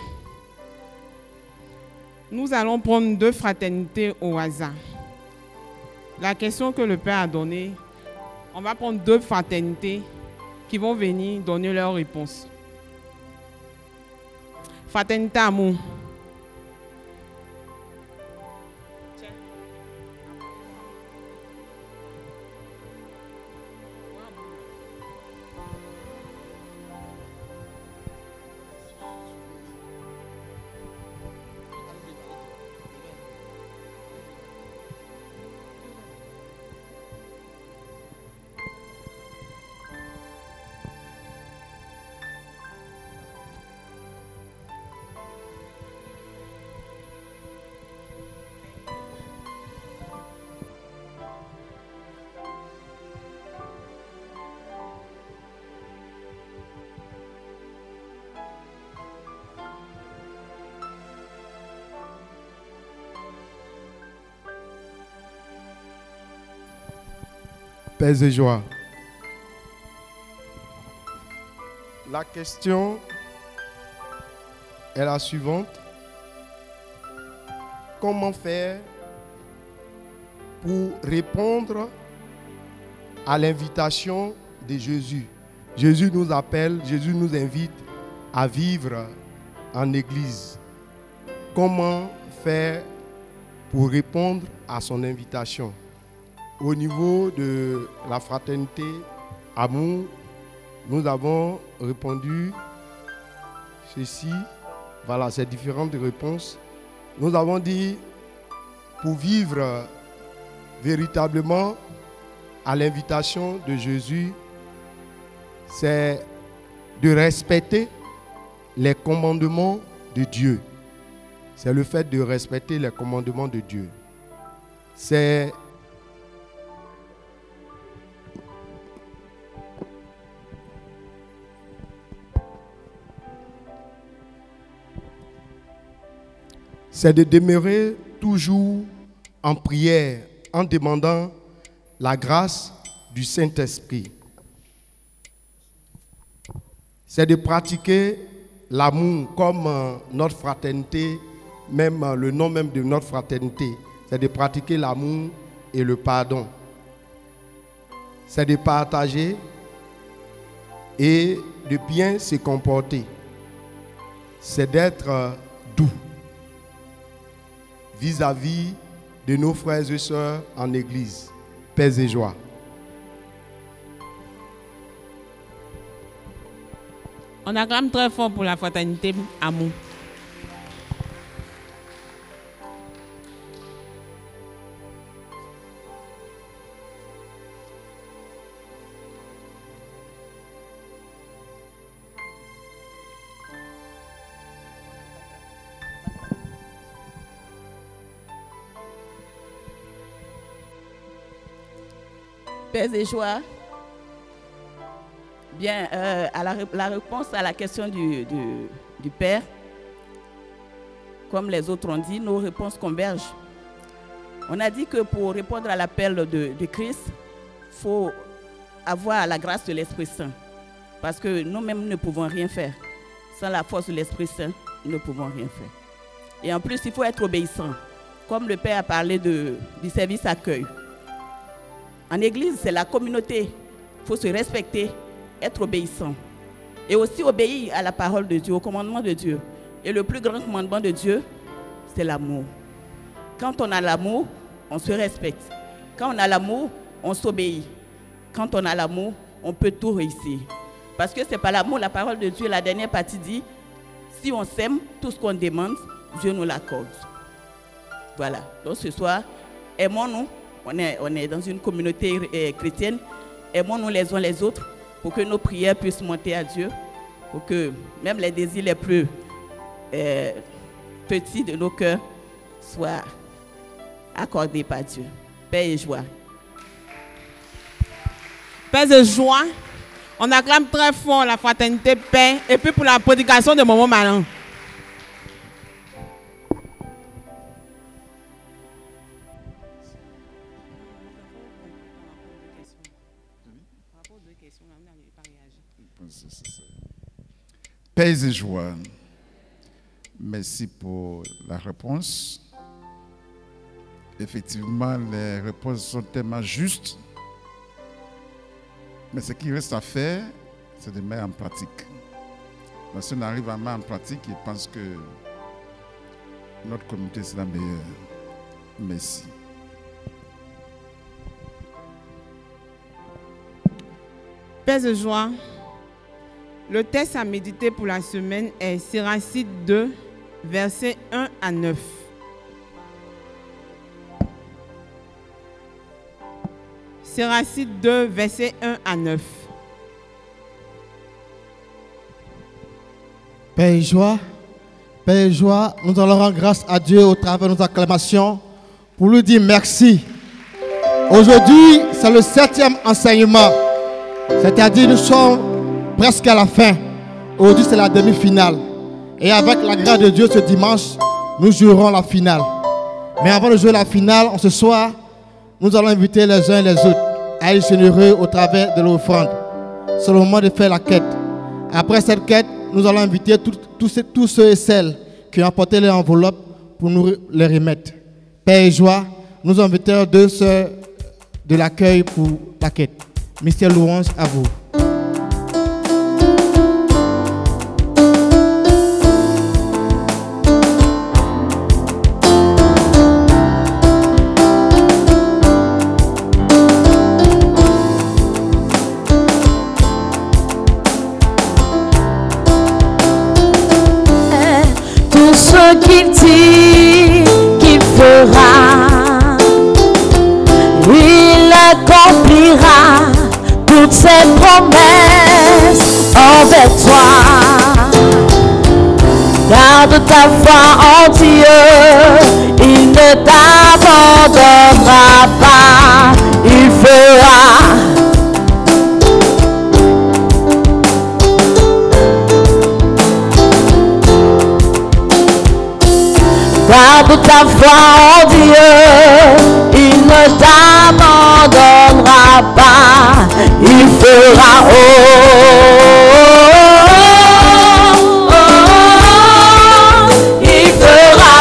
nous allons prendre 2 fraternités au hasard. La question que le Père a donnée, on va prendre 2 fraternités qui vont venir donner leur réponse. Fraternité amour.
Paix et joie. La question est la suivante. Comment faire pour répondre à l'invitation de Jésus? Jésus nous appelle, Jésus nous invite à vivre en église. Comment faire pour répondre à son invitation? Au niveau de la fraternité Amour, nous avons répondu ceci. Voilà, ces différentes réponses. Nous avons dit, pour vivre véritablement à l'invitation de Jésus, c'est de respecter les commandements de Dieu. C'est le fait de respecter les commandements de Dieu. C'est de demeurer toujours en prière, en demandant la grâce du Saint-Esprit. C'est de pratiquer l'amour comme notre fraternité, même le nom même de notre fraternité. C'est de pratiquer l'amour et le pardon. C'est de partager et de bien se comporter. C'est d'être doux vis-à-vis de nos frères et sœurs en église. Paix et joie.
On acclame très fort pour la fraternité Amour.
Paix et joie. Bien, à la réponse à la question du Père, comme les autres ont dit, nos réponses convergent. On a dit que pour répondre à l'appel de Christ, il faut avoir la grâce de l'Esprit Saint. Parce que nous-mêmes ne pouvons rien faire. Sans la force de l'Esprit Saint, nous ne pouvons rien faire. Et en plus, il faut être obéissant. Comme le Père a parlé du service accueil. En église, c'est la communauté. Il faut se respecter, être obéissant. Et aussi obéir à la parole de Dieu, au commandement de Dieu. Et le plus grand commandement de Dieu, c'est l'amour. Quand on a l'amour, on se respecte. Quand on a l'amour, on s'obéit. Quand on a l'amour, on peut tout réussir. Parce que c'est par l'amour, la parole de Dieu, la dernière partie dit, si on s'aime, tout ce qu'on demande, Dieu nous l'accorde. Voilà. Donc ce soir, aimons-nous. On est dans une communauté chrétienne. Aimons-nous les uns les autres pour que nos prières puissent monter à Dieu, pour que même les désirs les plus petits de nos cœurs soient accordés par Dieu. Paix et joie.
Paix et joie. On acclame très fort la fraternité paix et puis pour la prédication de Maman Malin.
Paix et joie. Merci pour la réponse. Effectivement, les réponses sont tellement justes. Mais ce qui reste à faire, c'est de mettre en pratique. Donc, si on arrive à mettre en pratique, je pense que notre communauté sera meilleure. Merci.
Paix et joie. Le texte à méditer pour la semaine est Siracide 2, versets 1 à 9. Siracide 2, versets 1 à 9.
Paix et joie, nous allons rendre grâce à Dieu au travers de nos acclamations pour lui dire merci. Aujourd'hui, c'est le 7e enseignement, c'est-à-dire nous sommes presque à la fin. Aujourd'hui, c'est la demi-finale. Et avec la grâce de Dieu, ce dimanche, nous jouerons la finale. Mais avant de jouer la finale, ce soir, nous allons inviter les uns et les autres à être généreux au travers de l'offrande. C'est le moment de faire la quête. Après cette quête, nous allons inviter tous ceux et celles qui ont apporté leur enveloppe pour nous les remettre. Paix et joie, nous invitons deux sœurs de l'accueil pour la quête. Mystère louange à vous.
Qu'il dit qu'il fera, il accomplira toutes ses promesses envers toi. Garde ta foi en Dieu, il ne t'abandonnera pas, il fera. Garde ta foi en Dieu, il ne t'abandonnera pas, il fera il fera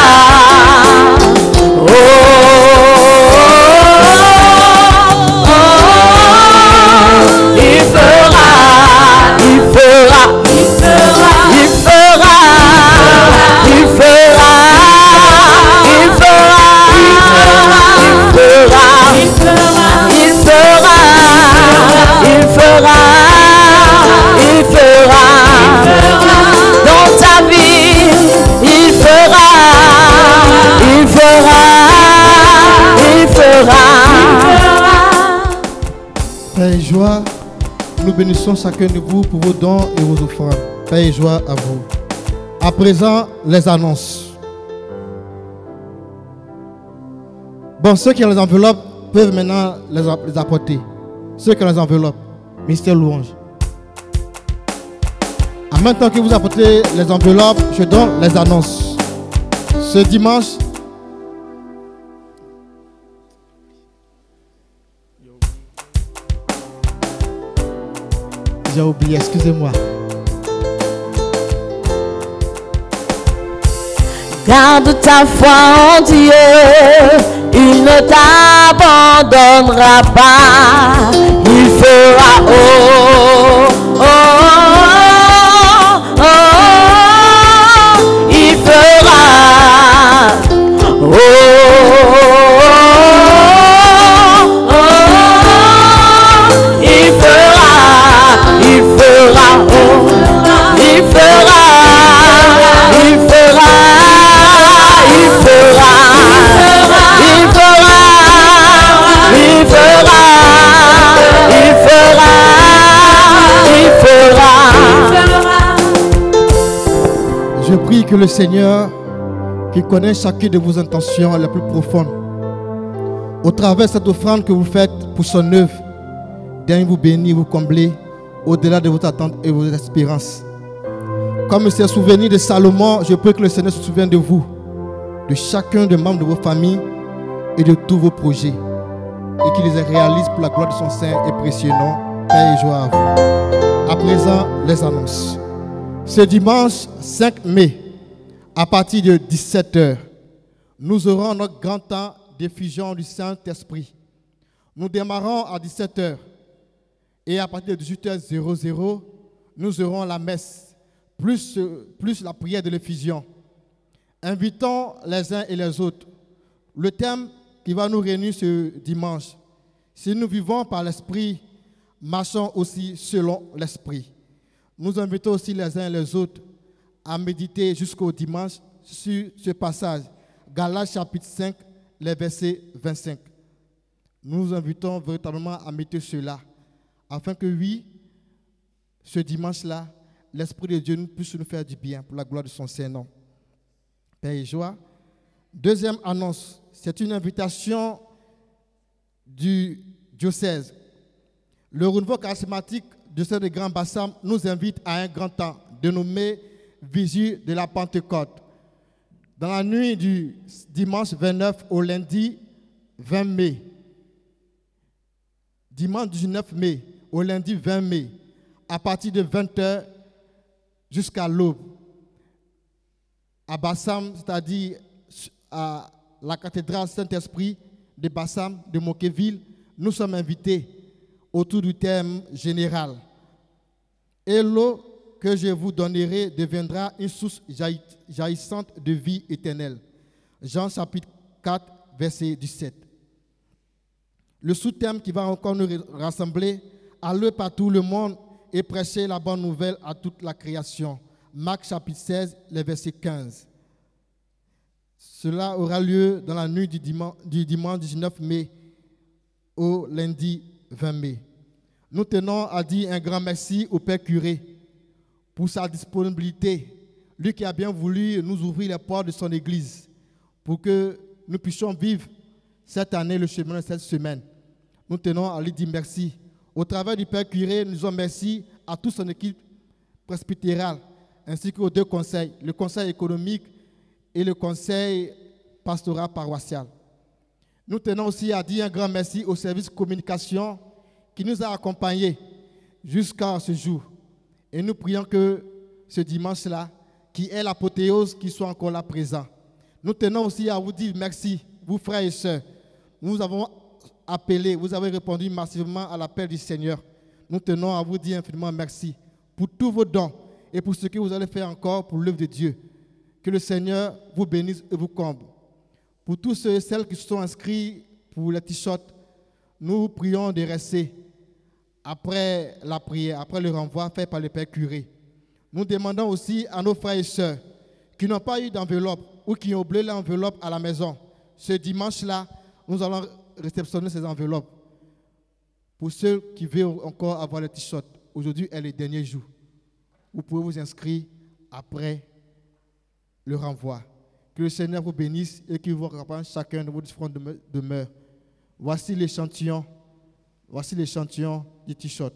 il fera, il fera, il fera, il fera, il fera. Il fera dans ta vie, il fera, il fera, il fera.
Paix et joie, nous bénissons chacun de vous pour vos dons et vos offrandes. Paix et joie à vous. À présent, les annonces. Bon, ceux qui ont les enveloppes peuvent maintenant les apporter. Ceux qui ont les enveloppes, mystère louange. En même temps que vous apportez les enveloppes, je donne les annonces. Ce dimanche, j'ai oublié, excusez-moi.
Garde ta foi en Dieu, il ne t'abandonnera pas, il fera il fera il fera, il fera il fera, il fera, il fera, il fera, il fera, il fera, il fera.
Je prie que le Seigneur, qui connaît chacune de vos intentions les plus profondes, au travers de cette offrande que vous faites pour son œuvre, daigne vous bénir, vous combler au-delà de votre attente et vos espérances. Comme il s'est souvenu de Salomon, je prie que le Seigneur se souvienne de vous, de chacun des membres de vos familles et de tous vos projets, et qu'il les réalise pour la gloire de son saint et précieux nom. Paix et joie à vous. À présent, les annonces. Ce dimanche 5 mai, à partir de 17h, nous aurons notre grand temps d'effusion du Saint-Esprit. Nous démarrons à 17h et à partir de 18h00, nous aurons la messe, plus la prière de l'effusion. Invitons les uns et les autres. Le thème qui va nous réunir ce dimanche, si nous vivons par l'Esprit, marchons aussi selon l'Esprit. Nous invitons aussi les uns et les autres à méditer jusqu'au dimanche sur ce passage, Galates chapitre 5, les versets 25. Nous vous invitons véritablement à méditer cela, afin que oui, ce dimanche-là, l'Esprit de Dieu puisse nous faire du bien pour la gloire de son Saint-Nom. Paix et joie. Deuxième annonce, c'est une invitation du diocèse. Le renouveau charismatique du diocèse de Grand Bassam nous invite à un grand temps dénommé Vigile de la Pentecôte. Dans la nuit du dimanche 29 au lundi 20 mai, dimanche 19 mai au lundi 20 mai, à partir de 20h jusqu'à l'aube, à Bassam, c'est-à-dire à la cathédrale Saint-Esprit de Bassam, de Moqueville, nous sommes invités autour du thème général. Et l'eau que je vous donnerai deviendra une source jaillissante de vie éternelle. Jean chapitre 4, verset 17. Le sous-thème qui va encore nous rassembler, aller par tout le monde et prêcher la bonne nouvelle à toute la création. Marc chapitre 16, le verset 15. Cela aura lieu dans la nuit du dimanche 19 mai au lundi 20 mai. Nous tenons à dire un grand merci au Père curé pour sa disponibilité, lui qui a bien voulu nous ouvrir les portes de son église pour que nous puissions vivre cette année le chemin de cette semaine. Nous tenons à lui dire merci. Au travers du Père curé, nous disons merci à toute son équipe presbytérale ainsi qu'aux deux conseils, le conseil économique et le conseil pastoral paroissial. Nous tenons aussi à dire un grand merci au service communication qui nous a accompagnés jusqu'à ce jour. Et nous prions que ce dimanche-là, qui est l'apothéose, qu'il soit encore là présent. Nous tenons aussi à vous dire merci, vous frères et sœurs. Nous avons appelé, vous avez répondu massivement à l'appel du Seigneur. Nous tenons à vous dire infiniment merci pour tous vos dons et pour ce que vous allez faire encore pour l'œuvre de Dieu. Que le Seigneur vous bénisse et vous comble. Pour tous ceux et celles qui se sont inscrits pour les t-shirts, nous prions de rester après la prière, après le renvoi fait par le Père curé. Nous demandons aussi à nos frères et sœurs qui n'ont pas eu d'enveloppe ou qui ont oublié l'enveloppe à la maison. Ce dimanche-là, nous allons réceptionner ces enveloppes. Pour ceux qui veulent encore avoir le t-shirt, aujourd'hui est le dernier jour. Vous pouvez vous inscrire après le renvoi. Que le Seigneur vous bénisse et qu'il vous accompagne chacun de vos différentes demeures. Voici l'échantillon. Voici l'échantillon du t-shirt.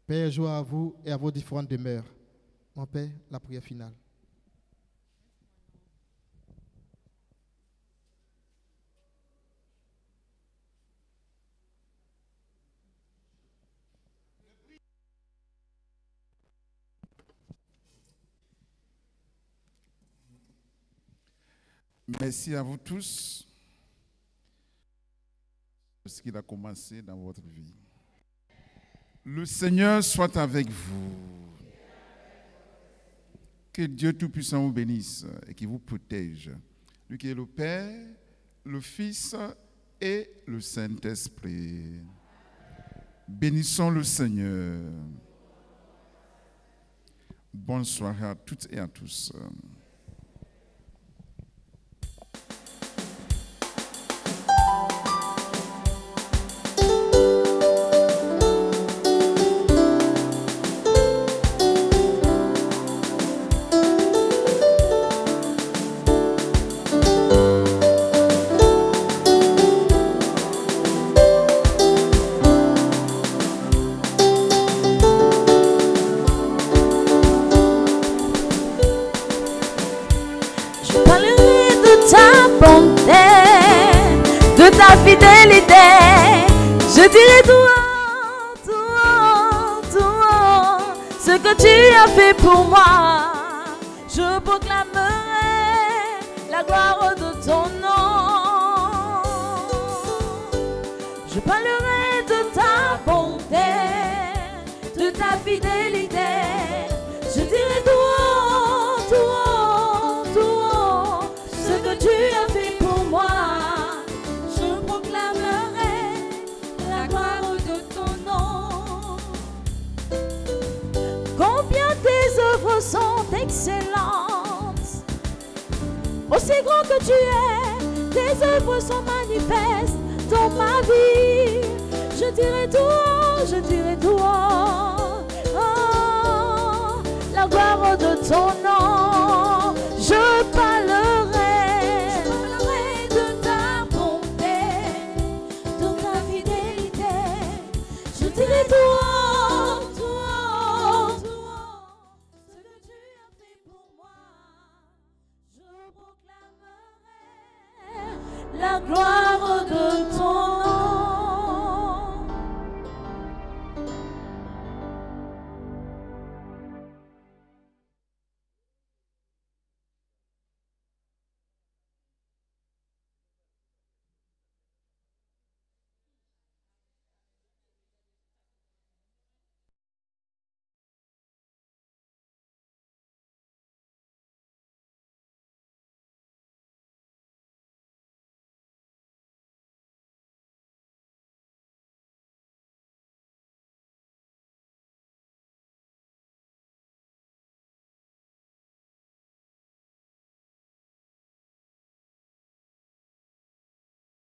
Père, joie à vous et à vos différentes demeures. Mon Père, la prière finale.
Merci à vous tous pour ce qu'il a commencé dans votre vie. Le Seigneur soit avec vous. Que Dieu Tout-Puissant vous bénisse et qu'il vous protège. Lui qui est le Père, le Fils et le Saint-Esprit. Bénissons le Seigneur. Bonne soirée à toutes et à tous.
Ta fidélité, je dirai tout as fait pour moi. Je proclamerai la gloire de ton nom. Je parlerai de ta bonté, de ta fidélité. Je dirai tout haut, tout haut, tout haut, ce que tu as fait pour moi. Je proclamerai la gloire de ton nom. Combien tes œuvres sont excellentes, aussi grand que tu es, tes œuvres sont manifestes dans ma vie. Je dirai tout haut, je dirai tout haut, oh, la gloire de ton nom.